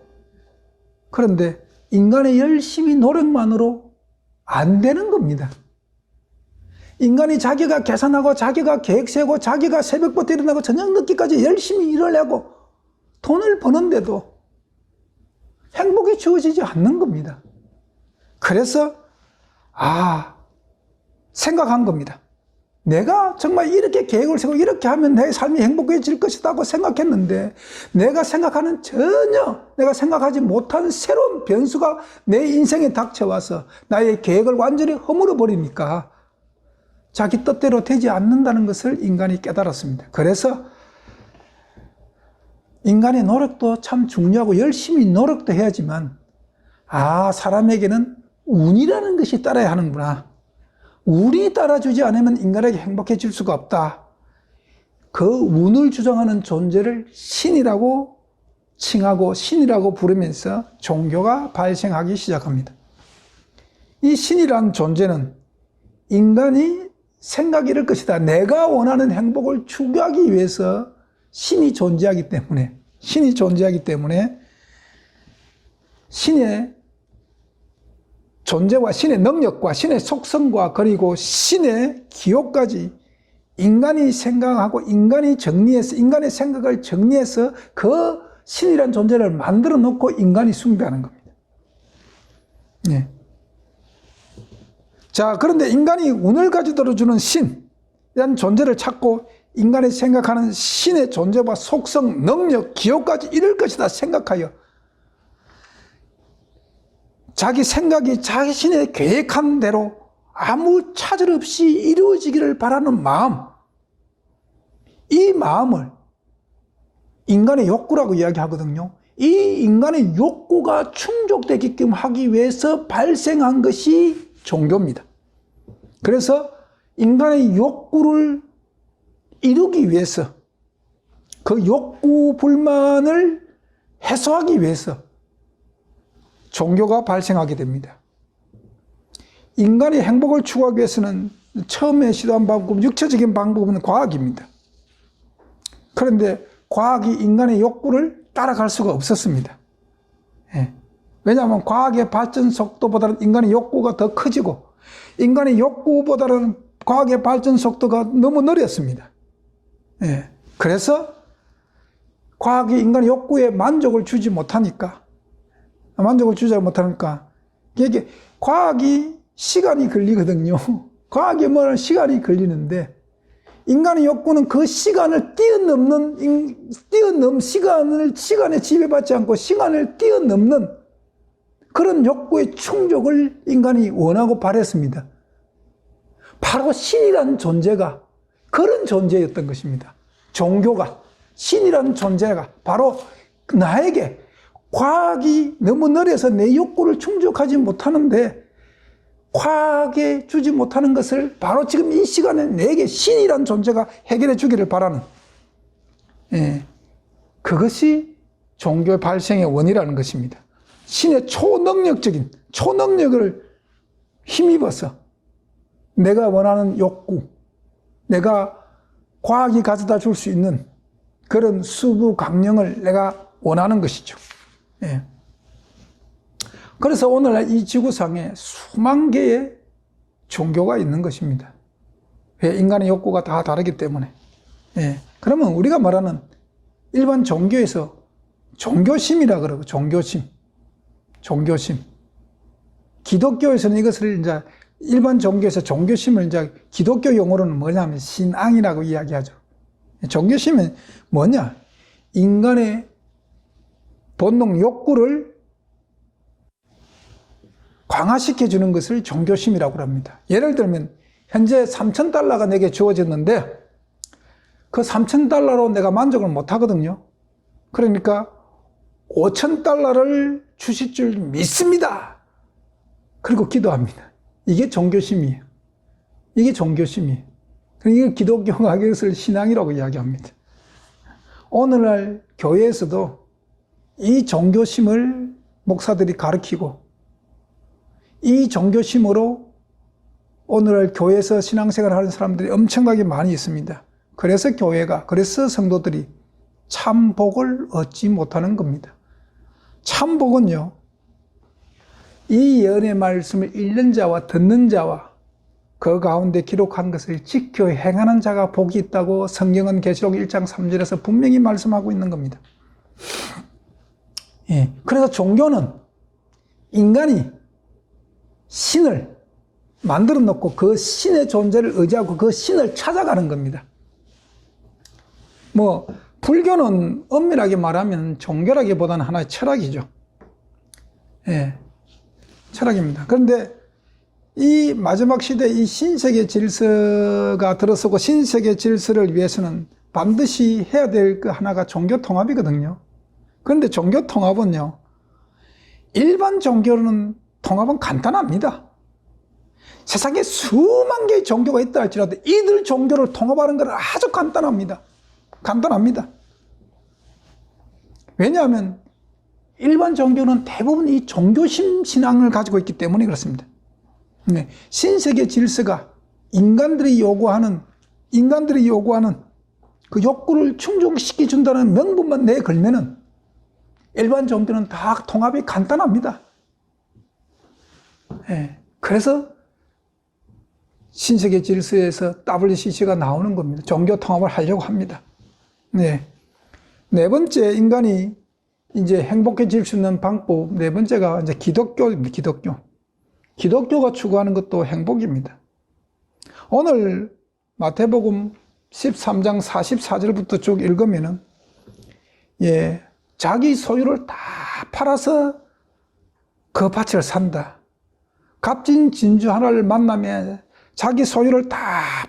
인간의 열심히 노력만으로 안 되는 겁니다. 인간이 자기가 계산하고 자기가 계획 세우고 자기가 새벽부터 일어나고 저녁 늦게까지 열심히 일을 하고 돈을 버는데도 행복이 주어지지 않는 겁니다. 그래서 생각한 겁니다. 내가 정말 이렇게 계획을 세우고 이렇게 하면 내 삶이 행복해질 것이라고 생각했는데 내가 생각하는 전혀 내가 생각하지 못한 새로운 변수가 내 인생에 닥쳐와서 나의 계획을 완전히 허물어 버리니까 자기 뜻대로 되지 않는다는 것을 인간이 깨달았습니다. 그래서 인간의 노력도 참 중요하고 열심히 노력도 해야지만 사람에게는 운이라는 것이 따라야 하는구나. 운이 따라주지 않으면 인간에게 행복해질 수가 없다. 그 운을 주장하는 존재를 신이라고 칭하고 신이라고 부르면서 종교가 발생하기 시작합니다. 이 신이란 존재는 인간이 생각이 것이다. 내가 원하는 행복을 추구하기 위해서 신이 존재하기 때문에 신의 존재와 신의 능력과 신의 속성과 그리고 신의 기호까지 인간이 생각하고 인간이 정리해서 인간의 생각을 정리해서 그 신이란 존재를 만들어 놓고 인간이 숭배하는 겁니다. 네. 자, 그런데 인간이 운을 가지도록 주는 신이라는 존재를 찾고 인간이 생각하는 신의 존재와 속성, 능력, 기호까지 이럴 것이다 생각하여 자기 생각이 자신의 계획한 대로 아무 차질 없이 이루어지기를 바라는 마음, 이 마음을 인간의 욕구라고 이야기하거든요. 이 인간의 욕구가 충족되게끔 하기 위해서 발생한 것이 종교입니다. 그래서 인간의 욕구를 이루기 위해서 그 욕구 불만을 해소하기 위해서 종교가 발생하게 됩니다. 인간이 행복을 추구하기 위해서는 처음에 시도한 방법은 육체적인 방법은 과학입니다. 그런데 과학이 인간의 욕구를 따라갈 수가 없었습니다. 왜냐하면 과학의 발전 속도보다는 인간의 욕구가 더 커지고 인간의 욕구보다는 과학의 발전 속도가 너무 느렸습니다. 그래서 과학이 인간의 욕구에 만족을 주지 못하니까 이게 과학이 시간이 걸리거든요. 과학이 뭐는 시간이 걸리는데 인간의 욕구는 그 시간을 시간에 지배받지 않고 시간을 뛰어넘는 그런 욕구의 충족을 인간이 원하고 바랬습니다. 바로 신이라는 존재가 그런 존재였던 것입니다. 종교가, 신이라는 존재가 바로 나에게 과학이 너무 느려서 내 욕구를 충족하지 못하는데 과학에 주지 못하는 것을 바로 지금 이 시간에 내게 신이란 존재가 해결해 주기를 바라는 그것이 종교의 발생의 원이라는 것입니다. 신의 초능력을 힘입어서 내가 원하는 욕구, 내가 과학이 가져다 줄 수 있는 그런 수부 강령을 내가 원하는 것이죠. 그래서 오늘날 이 지구상에 수만 개의 종교가 있는 것입니다. 왜? 인간의 욕구가 다 다르기 때문에. 그러면 우리가 말하는 일반 종교에서 종교심이라 그러고, 종교심. 기독교에서는 이것을 이제 일반 종교에서 종교심을 이제 기독교 용어로는 뭐냐면 신앙이라고 이야기하죠. 종교심은 뭐냐? 인간의 본능 욕구를 강화시켜주는 것을 종교심이라고 합니다. 예를 들면 현재 $3,000가 내게 주어졌는데 그 $3,000로 내가 만족을 못 하거든요. 그러니까 $5,000를 주실 줄 믿습니다. 그리고 기도합니다. 이게 종교심이에요. 이게 기독교가 이것을 신앙이라고 이야기합니다. 오늘날 교회에서도 이 종교심을 목사들이 가르치고 이 종교심으로 오늘 교회에서 신앙생활을 하는 사람들이 엄청나게 많이 있습니다. 그래서 성도들이 참 복을 얻지 못하는 겁니다. 참 복은요, 이 예언의 말씀을 읽는 자와 듣는 자와 그 가운데 기록한 것을 지켜 행하는 자가 복이 있다고 성경은 계시록 1장 3절에서 분명히 말씀하고 있는 겁니다. 예, 그래서 종교는 인간이 신을 만들어 놓고 그 신의 존재를 의지하고 그 신을 찾아가는 겁니다. 불교는 엄밀하게 말하면 종교라기보다는 하나의 철학이죠. 예, 철학입니다. 그런데 이 마지막 시대에 이 신세계 질서가 들어서고 신세계 질서를 위해서는 반드시 해야 될 그 하나가 종교 통합이거든요. 그런데 종교 통합은요, 일반 종교는 통합은 간단합니다. 세상에 수만 개의 종교가 있다 할지라도 이들 종교를 통합하는 것은 아주 간단합니다. 왜냐하면 일반 종교는 대부분 이 종교심 신앙을 가지고 있기 때문에 그렇습니다. 네, 신세계 질서가 인간들이 요구하는 그 욕구를 충족시켜 준다는 명분만 내에 걸면은 일반 종교는 다 통합이 간단합니다. 네, 그래서 신세계 질서에서 WCC가 나오는 겁니다. 종교 통합을 하려고 합니다. 네. 네 번째, 인간이 이제 행복해질 수 있는 방법, 네 번째가 이제 기독교입니다. 기독교가 추구하는 것도 행복입니다. 오늘 마태복음 13장 44절부터 쭉 읽으면은, 예, 자기 소유를 다 팔아서 그 밭을 산다. 값진 진주 하나를 만나면 자기 소유를 다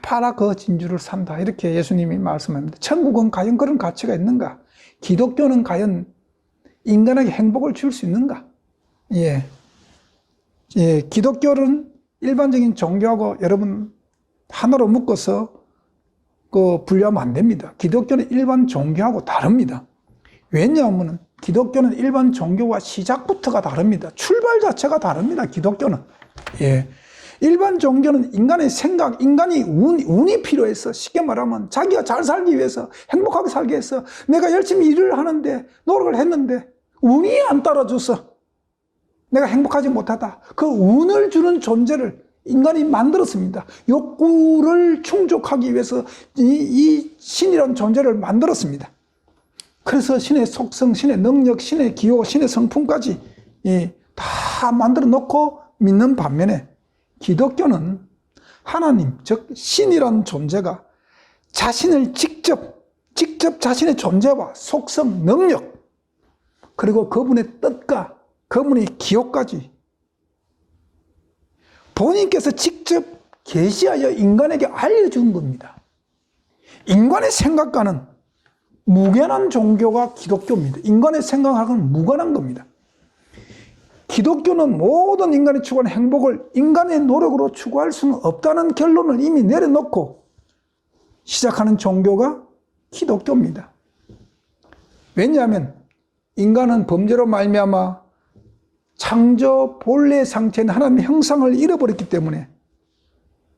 팔아 그 진주를 산다. 이렇게 예수님이 말씀합니다. 천국은 과연 그런 가치가 있는가? 기독교는 과연 인간에게 행복을 줄 수 있는가? 예. 예, 기독교는 일반적인 종교하고 여러분 하나로 묶어서 분류하면 안 됩니다. 기독교는 일반 종교하고 다릅니다. 왜냐하면 기독교는 일반 종교와 시작부터가 다릅니다. 출발 자체가 다릅니다. 기독교는. 예. 일반 종교는 인간의 생각, 인간이 운이 필요해서, 쉽게 말하면 자기가 잘 살기 위해서, 행복하게 살기 위해서 내가 열심히 일을 하는데, 노력을 했는데 운이 안 따라줘서 내가 행복하지 못하다. 그 운을 주는 존재를 인간이 만들었습니다. 욕구를 충족하기 위해서 이 신이라는 존재를 만들었습니다. 그래서 신의 속성, 신의 능력, 신의 기호, 신의 성품까지 다 만들어 놓고 믿는 반면에 기독교는 하나님, 즉 신이라는 존재가 자신을 직접 자신의 존재와 속성, 능력, 그리고 그분의 뜻과 그분의 기호까지 본인께서 직접 계시하여 인간에게 알려준 겁니다. 인간의 생각과는 무관한 종교가 기독교입니다. 인간의 생각하고는 무관한 겁니다. 기독교는 모든 인간이 추구하는 행복을 인간의 노력으로 추구할 수는 없다는 결론을 이미 내려놓고 시작하는 종교가 기독교입니다. 왜냐하면 인간은 범죄로 말미암아 창조 본래의 상태인 하나님의 형상을 잃어버렸기 때문에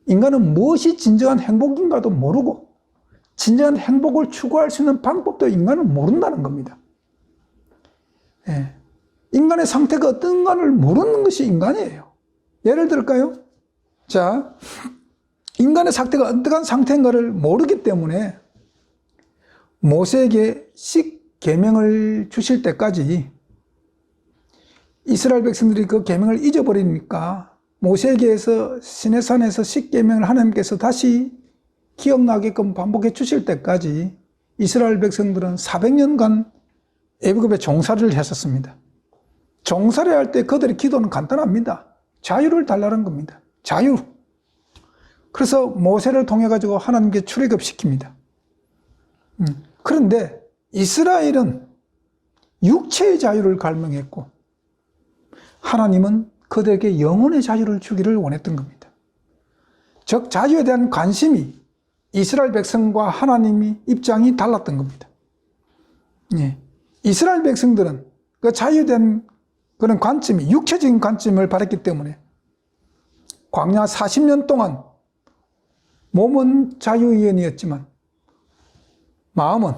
인간은 무엇이 진정한 행복인가도 모르고 진정한 행복을 추구할 수 있는 방법도 인간은 모른다는 겁니다. 예. 인간의 상태가 어떤가를 모르는 것이 인간이에요. 예를 들까요? 자, 인간의 상태가 어떠한 상태인가를 모르기 때문에 모세에게 십계명을 주실 때까지 이스라엘 백성들이 그 계명을 잊어버리니까 모세에게서 시내산에서 십계명을 하나님께서 다시 기억나게끔 반복해 주실 때까지 이스라엘 백성들은 400년간 애굽에 종살이를 했었습니다. 종살이 할 때 그들의 기도는 간단합니다. 자유를 달라는 겁니다. 자유. 그래서 모세를 통해 가지고 하나님께 출애굽시킵니다. 그런데 이스라엘은 육체의 자유를 갈망했고 하나님은 그들에게 영혼의 자유를 주기를 원했던 겁니다. 즉 자유에 대한 관심이 이스라엘 백성과 하나님이 입장이 달랐던 겁니다. 예. 이스라엘 백성들은 그 자유에 대한 그런 관점이 육체적인 관점을 바랐기 때문에 광야 40년 동안 몸은 자유의원이었지만 마음은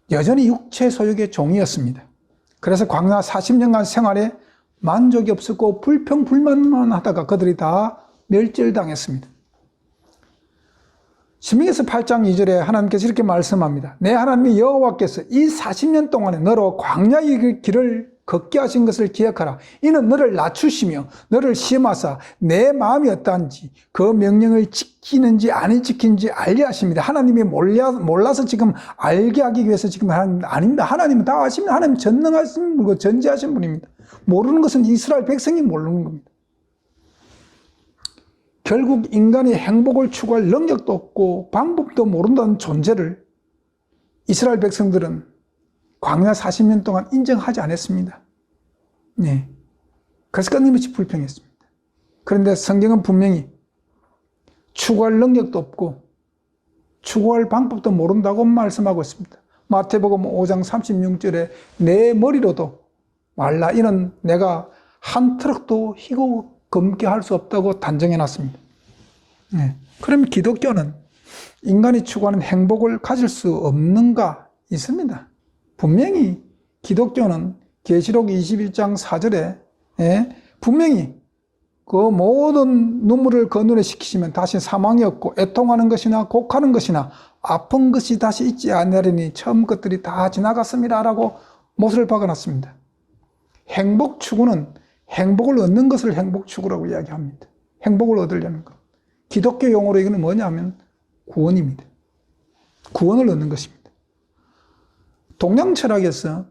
여전히 육체 소욕의 종이었습니다. 그래서 광야 40년간 생활에 만족이 없었고 불평불만만 하다가 그들이 다 멸절당했습니다. 신명기서 8장 2절에 하나님께서 이렇게 말씀합니다. 내 하나님이 여호와께서 이 40년 동안에 너로 광야의 길을 걷게 하신 것을 기억하라. 이는 너를 낮추시며 너를 시험하사 내 마음이 어떠한지 그 명령을 지키는지 안 지키는지 알게 하십니다. 하나님이 몰라서 지금 알게 하기 위해서 지금 아닙니다. 하나님은 다 아십니다. 하나님 전능하신 분이고 전지하신 분입니다. 모르는 것은 이스라엘 백성이 모르는 겁니다. 결국 인간이 행복을 추구할 능력도 없고 방법도 모른다는 존재를 이스라엘 백성들은 광야 40년 동안 인정하지 않았습니다. 네. 그래서 끊임없이 불평했습니다. 그런데 성경은 분명히 추구할 능력도 없고 추구할 방법도 모른다고 말씀하고 있습니다. 마태복음 5장 36절에 내 머리로도 말라 이는 내가 한 트럭도 희고 검게 할 수 없다고 단정해 놨습니다. 네. 그럼 기독교는 인간이 추구하는 행복을 가질 수 없는가? 있습니다. 분명히 기독교는 계시록 21장 4절에 분명히 그 모든 눈물을 건너려 시키시면 다시 사망이 없고 애통하는 것이나 곡하는 것이나 아픈 것이 다시 있지 않으리니 처음 것들이 다 지나갔습니다 라고 못을 박아놨습니다. 행복 추구는 행복을 얻는 것을 행복 추구라고 이야기합니다. 행복을 얻으려는 것. 기독교 용어로 이거는 뭐냐면 구원입니다. 구원을 얻는 것입니다. 동양 철학에서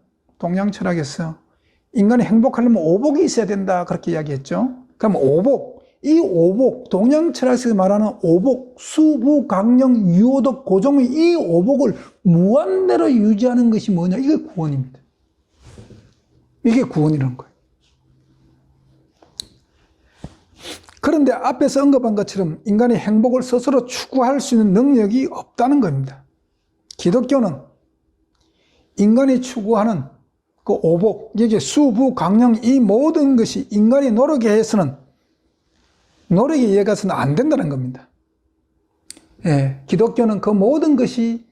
인간이 행복하려면 오복이 있어야 된다 그렇게 이야기했죠. 그럼 오복, 이 오복, 동양 철학에서 말하는 오복, 수부, 강령, 유오덕, 고종의 이 오복을 무한대로 유지하는 것이 뭐냐? 이게 구원입니다. 이게 구원이라는 거예요. 그런데 앞에서 언급한 것처럼 인간이 행복을 스스로 추구할 수 있는 능력이 없다는 겁니다. 기독교는 인간이 추구하는 그 오복, 이게 수부, 강령 이 모든 것이 인간이 노력에 의해서는 안 된다는 겁니다. 예, 기독교는 그 모든 것이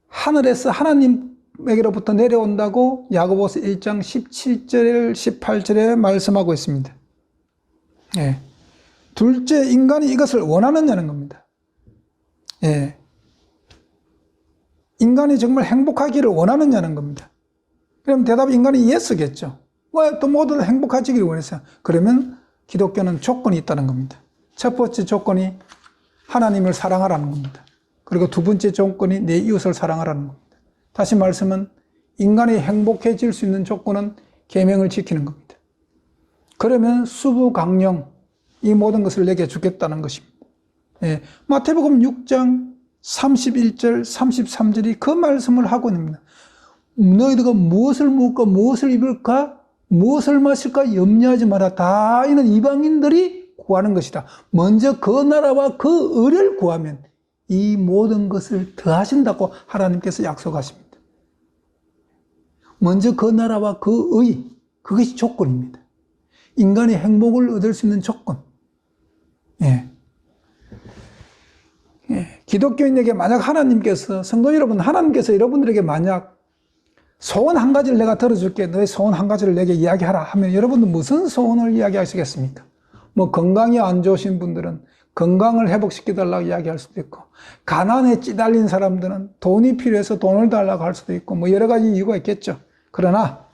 하늘에서 하나님에게로부터 내려온다고 야고보서 1장 17절, 18절에 말씀하고 있습니다. 예. 둘째, 인간이 이것을 원하느냐는 겁니다. 예. 인간이 정말 행복하기를 원하느냐는 겁니다. 그럼 대답이 인간이 예스겠죠. 왜 또 모두 행복하시기를 원했어요? 그러면 기독교는 조건이 있다는 겁니다. 첫 번째 조건이 하나님을 사랑하라는 겁니다. 그리고 두 번째 조건이 내 이웃을 사랑하라는 겁니다. 다시 말씀은 인간이 행복해질 수 있는 조건은 계명을 지키는 겁니다. 그러면 수부, 강령 이 모든 것을 내게 주겠다는 것입니다. 예, 마태복음 6장 31절, 33절이 그 말씀을 하고 있습니다. 너희들과 무엇을 먹을까, 무엇을 입을까, 무엇을 마실까 염려하지 마라. 다 이는 이방인들이 구하는 것이다. 먼저 그 나라와 그 의를 구하면 이 모든 것을 더하신다고 하나님께서 약속하십니다. 먼저 그 나라와 그 의, 그것이 조건입니다. 인간이 행복을 얻을 수 있는 조건. 예. 예. 기독교인에게 만약 하나님께서, 성도 여러분, 하나님께서 여러분들에게 만약 소원 한 가지를 내가 들어줄게, 너의 소원 한 가지를 내게 이야기하라 하면 여러분들 무슨 소원을 이야기하시겠습니까? 뭐 건강이 안 좋으신 분들은 건강을 회복시켜달라고 이야기할 수도 있고, 가난에 찌달린 사람들은 돈이 필요해서 돈을 달라고 할 수도 있고, 뭐 여러 가지 이유가 있겠죠. 그러나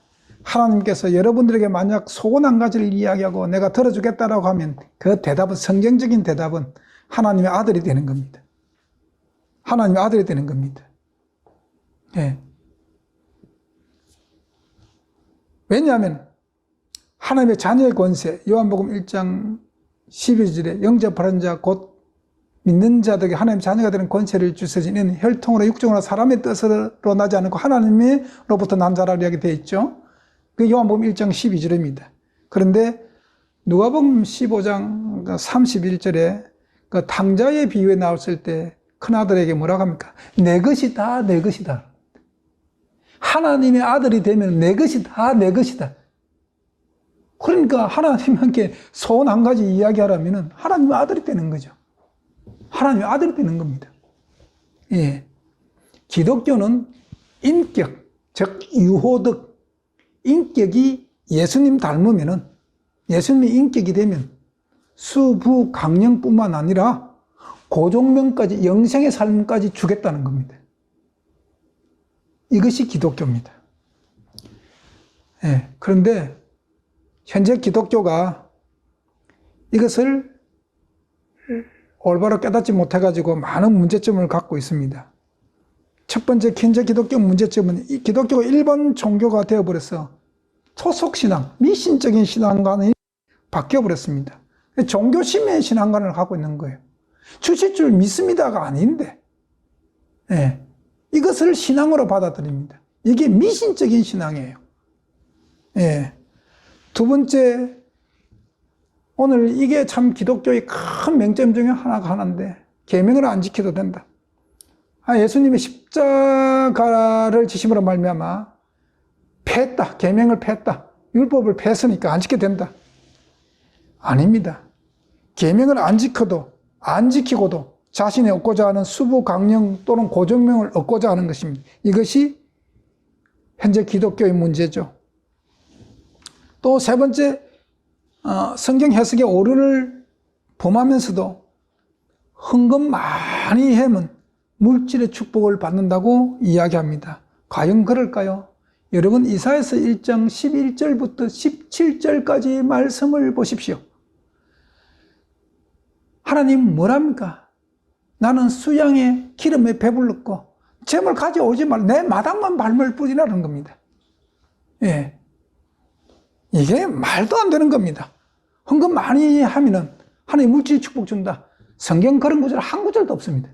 하나님께서 여러분들에게 만약 소원 한 가지를 이야기하고 내가 들어주겠다라고 하면 그 대답은, 성경적인 대답은 하나님의 아들이 되는 겁니다. 하나님의 아들이 되는 겁니다. 예. 왜냐하면 하나님의 자녀의 권세, 요한복음 1장 12절에 영접하는 자 곧 믿는 자들에게 하나님의 자녀가 되는 권세를 주셔진 이는 혈통으로 육정으로 사람의 뜻으로 나지 않고 하나님으로부터 난 자라고 이야기되어 있죠. 그 요한복음 1장 12절입니다. 그런데 누가복음 15장 31절에 그 탕자의 비유에 나왔을 때 큰아들에게 뭐라고 합니까? 내 것이다, 내 것이다. 하나님의 아들이 되면 내 것이 다 내 것이다. 그러니까 하나님께 소원 한 가지 이야기하라면 하나님의 아들이 되는 거죠. 하나님의 아들이 되는 겁니다. 예. 기독교는 인격, 즉 유호덕, 인격이 예수님 닮으면은, 예수님의 인격이 되면 수부 강령뿐만 아니라 고종명까지, 영생의 삶까지 주겠다는 겁니다. 이것이 기독교입니다. 예. 그런데 현재 기독교가 이것을 올바로 깨닫지 못해가지고 많은 문제점을 갖고 있습니다. 첫 번째 현재 기독교 문제점은 이 기독교가 일반 종교가 되어버려서 토속신앙, 미신적인 신앙관이 바뀌어버렸습니다. 종교심의 신앙관을 갖고 있는 거예요. 주실 줄 믿습니다가 아닌데, 예, 이것을 신앙으로 받아들입니다. 이게 미신적인 신앙이에요. 예. 두 번째, 오늘 이게 참 기독교의 큰 맹점 중에 하나인데, 계명을 안 지켜도 된다. 예수님의 십자가를 지심으로 말미암아 패했다, 계명을 패했다, 율법을 패했으니까 안 지켜도 된다. 아닙니다. 계명을 안 지키고도 자신이 얻고자 하는 수부 강령 또는 고정명을 얻고자 하는 것입니다. 이것이 현재 기독교의 문제죠. 또 세 번째, 성경 해석의 오류를 범하면서도 헌금 많이 하면 물질의 축복을 받는다고 이야기합니다. 과연 그럴까요? 여러분, 이사야서 1장 11절부터 17절까지 말씀을 보십시오. 하나님 뭐랍니까? 나는 수양의 기름에 배불렀고 재물 가져오지 말라, 내 마당만 밟을 뿐이라는 겁니다. 예. 이게 말도 안 되는 겁니다. 헌금 많이 하면은 하나님 물질 축복 준다. 성경 그런 구절 한 구절도 없습니다.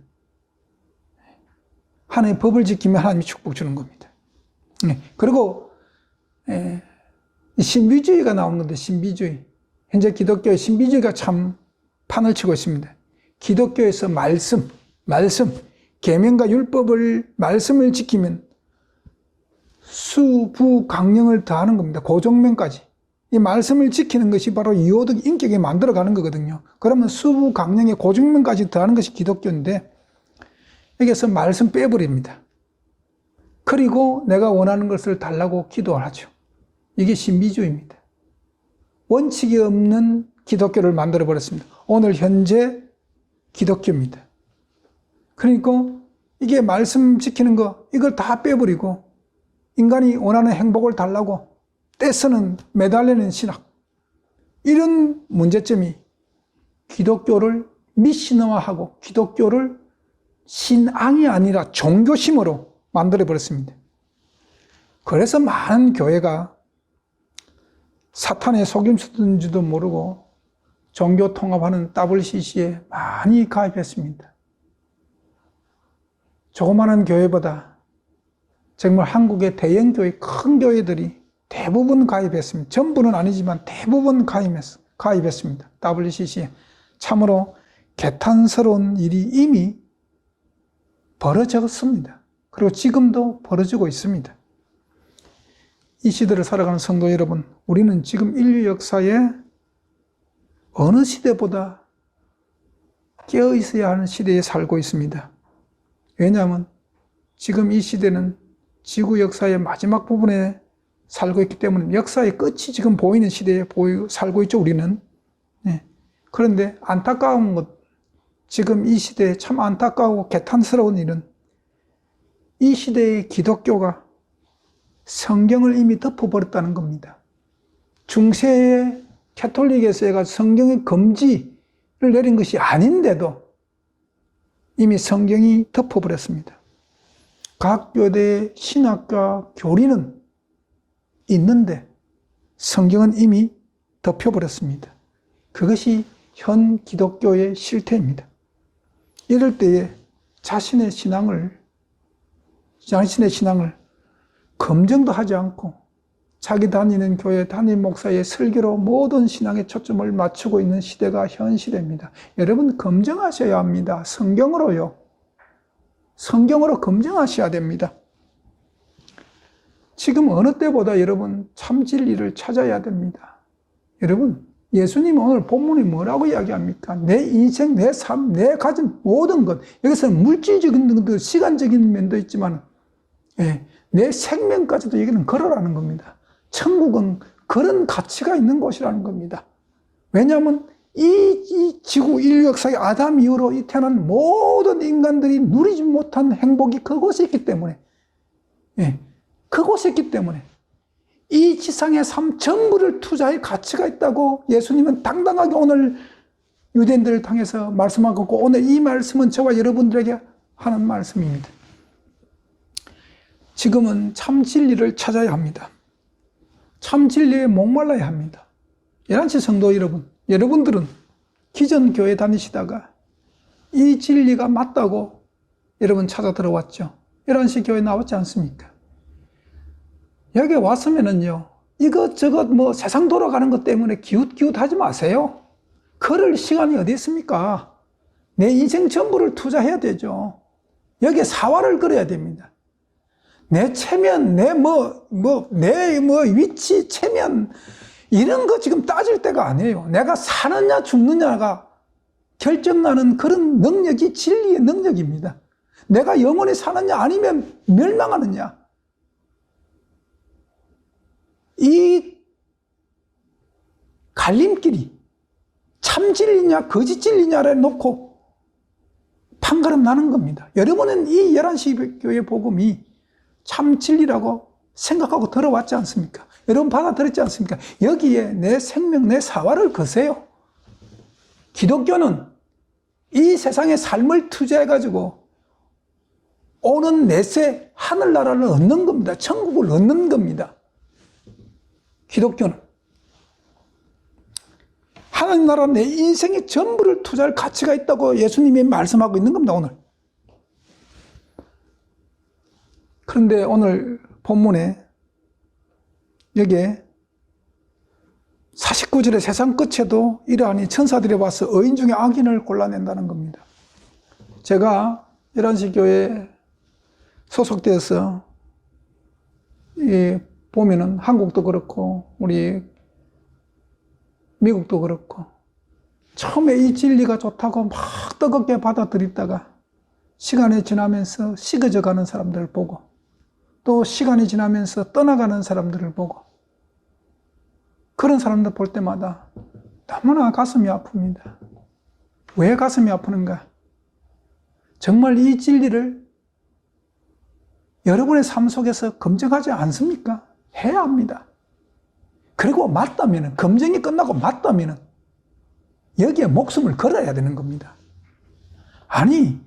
하나님의 법을 지키면 하나님이 축복 주는 겁니다. 그리고 신비주의가 나온 건데, 신비주의. 현재 기독교의 신비주의가 참 판을 치고 있습니다. 기독교에서 말씀, 계명과 율법을, 말씀을 지키면 수부 강령을 더하는 겁니다. 고정명까지. 이 말씀을 지키는 것이 바로 유호덕 인격에 만들어가는 거거든요. 그러면 수부 강령의 고정명까지 더하는 것이 기독교인데, 여기서 말씀 빼버립니다. 그리고 내가 원하는 것을 달라고 기도하죠. 이게 신비주의입니다. 원칙이 없는 기독교를 만들어버렸습니다. 오늘 현재 기독교입니다. 그러니까 이게 말씀 지키는 거, 이걸 다 빼버리고 인간이 원하는 행복을 달라고 떼쓰는, 매달리는 신학, 이런 문제점이 기독교를 미신화하고 기독교를 신앙이 아니라 종교심으로 만들어버렸습니다. 그래서 많은 교회가 사탄의 속임수인지도 모르고 종교 통합하는 WCC에 많이 가입했습니다. 조그마한 교회보다 정말 한국의 대형 교회, 큰 교회들이 대부분 가입했습니다. 전부는 아니지만 대부분 가입했습니다. WCC에. 참으로 개탄스러운 일이 이미 벌어졌습니다. 그리고 지금도 벌어지고 있습니다. 이 시대를 살아가는 성도 여러분, 우리는 지금 인류 역사에 어느 시대보다 깨어 있어야 하는 시대에 살고 있습니다. 왜냐하면 지금 이 시대는 지구 역사의 마지막 부분에 살고 있기 때문에 역사의 끝이 지금 보이는 시대에 살고 있죠, 우리는. 네. 그런데 안타까운 것, 지금 이 시대에 참 안타까우고 개탄스러운 일은 이 시대의 기독교가 성경을 이미 덮어버렸다는 겁니다. 중세의 캐톨릭에서 해가 성경의 금지를 내린 것이 아닌데도 이미 성경이 덮어버렸습니다. 각 교대의 신학과 교리는 있는데 성경은 이미 덮여버렸습니다. 그것이 현 기독교의 실태입니다. 이럴 때에 자신의 신앙을 검증도 하지 않고 자기 다니는 교회 담임 목사의 설교로 모든 신앙의 초점을 맞추고 있는 시대가 현 시대입니다. 여러분, 검증하셔야 합니다. 성경으로요. 성경으로 검증하셔야 됩니다. 지금 어느 때보다 여러분 참 진리를 찾아야 됩니다. 여러분, 예수님은 오늘 본문이 뭐라고 이야기합니까? 내 인생, 내 삶, 내 가진 모든 것. 여기서는 물질적인 것도 시간적인 면도 있지만, 예, 내 생명까지도 여기는 걸어라는 겁니다. 천국은 그런 가치가 있는 곳이라는 겁니다. 왜냐하면 이 지구 인류 역사의 아담 이후로 이 태어난 모든 인간들이 누리지 못한 행복이 그곳에 있기 때문에, 예, 그곳에 있기 때문에 이 지상의 삶 전부를 투자할 가치가 있다고 예수님은 당당하게 오늘 유대인들을 통해서 말씀하고, 오늘 이 말씀은 저와 여러분들에게 하는 말씀입니다. 지금은 참 진리를 찾아야 합니다. 참 진리에 목말라야 합니다. 11시 성도 여러분, 여러분들은 기존 교회 다니시다가 이 진리가 맞다고 여러분 찾아 들어왔죠. 11시 교회 나왔지 않습니까? 여기 왔으면은요, 이것저것 세상 돌아가는 것 때문에 기웃기웃 하지 마세요. 그럴 시간이 어디 있습니까? 내 인생 전부를 투자해야 되죠. 여기에 사활을 걸어야 됩니다. 내 체면, 내 위치, 체면, 이런 거 지금 따질 때가 아니에요. 내가 사느냐 죽느냐가 결정나는 그런 능력이 진리의 능력입니다. 내가 영원히 사느냐 아니면 멸망하느냐. 이 갈림길이 참 진리냐 거짓 진리냐를 놓고 판가름 나는 겁니다. 여러분은 이 11시 교회 복음이 참 진리라고 생각하고 들어왔지 않습니까? 여러분 받아들였지 않습니까? 여기에 내 생명, 내 사활을 거세요. 기독교는 이 세상의 삶을 투자해가지고 오는 내세 하늘나라를 얻는 겁니다. 천국을 얻는 겁니다. 기독교는 하늘나라 내 인생의 전부를 투자할 가치가 있다고 예수님이 말씀하고 있는 겁니다. 오늘. 그런데 오늘 본문에 여기에 49절의 세상 끝에도 이러하니 천사들이 와서 의인 중에 악인을 골라낸다는 겁니다. 제가 11시 교회에 소속되어서 보면은 한국도 그렇고 우리 미국도 그렇고 처음에 이 진리가 좋다고 막 뜨겁게 받아들이다가 시간이 지나면서 식어져 가는 사람들을 보고 또 시간이 지나면서 떠나가는 사람들을 보고 그런 사람들 볼 때마다 너무나 가슴이 아픕니다. 왜 가슴이 아프는가? 정말 이 진리를 여러분의 삶 속에서 검증하지 않습니까? 해야 합니다. 그리고 맞다면, 검증이 끝나고 맞다면 여기에 목숨을 걸어야 되는 겁니다. 아니,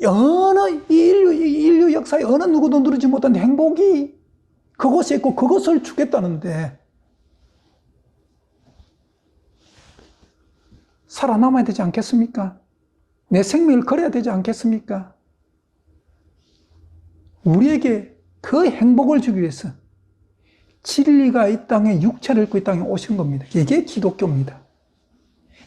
어느 인류 역사에 어느 누구도 누리지 못한 행복이 그곳에 있고 그것을 주겠다는데 살아남아야 되지 않겠습니까? 내 생명을 걸어야 되지 않겠습니까? 우리에게 그 행복을 주기 위해서 진리가 이 땅에 육체를 입고 이 땅에 오신 겁니다. 이게 기독교입니다.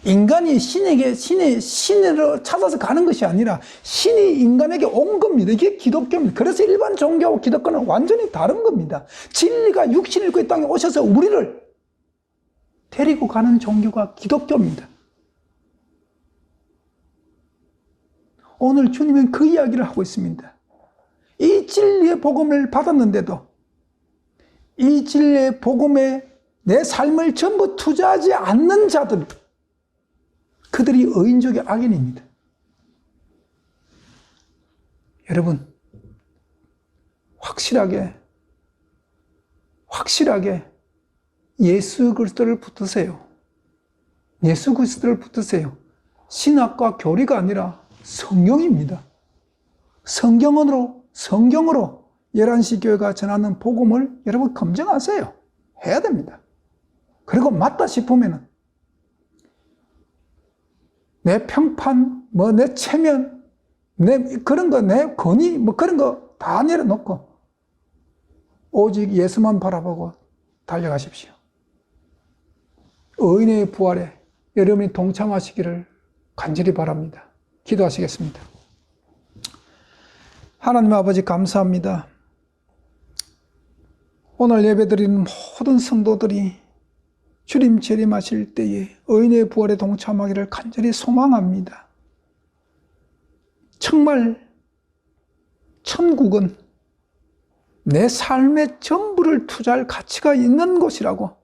인간이 신으로 찾아서 가는 것이 아니라 신이 인간에게 온 겁니다. 이게 기독교입니다. 그래서 일반 종교와 기독교는 완전히 다른 겁니다. 진리가 육신을 입고 이 땅에 오셔서 우리를 데리고 가는 종교가 기독교입니다. 오늘 주님은 그 이야기를 하고 있습니다. 이 진리의 복음을 받았는데도 이 진리의 복음에 내 삶을 전부 투자하지 않는 자들, 그들이 의인족의 악인입니다. 여러분, 확실하게 예수 그리스도를 붙드세요. 예수 그리스도를 붙드세요. 신학과 교리가 아니라 성경입니다. 성경으로 11시 교회가 전하는 복음을 여러분 검증하세요. 해야 됩니다. 그리고 맞다 싶으면 내 평판, 내 체면, 그런 거, 내 권위, 그런 거 다 내려놓고 오직 예수만 바라보고 달려가십시오. 의인의 부활에 여러분이 동참하시기를 간절히 바랍니다. 기도하시겠습니다. 하나님 아버지 감사합니다. 오늘 예배드리는 모든 성도들이 주님 재림하실 때에 의인의 부활에 동참하기를 간절히 소망합니다. 정말 천국은 내 삶의 전부를 투자할 가치가 있는 곳이라고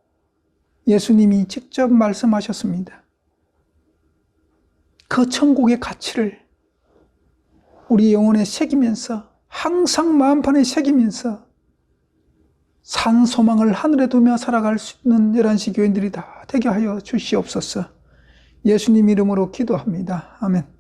예수님이 직접 말씀하셨습니다. 그 천국의 가치를 우리 영혼에 새기면서 항상 마음판에 새기면서 산 소망을 하늘에 두며 살아갈 수 있는 11시 교인들이 다 되게 하여 주시옵소서. 예수님 이름으로 기도합니다. 아멘.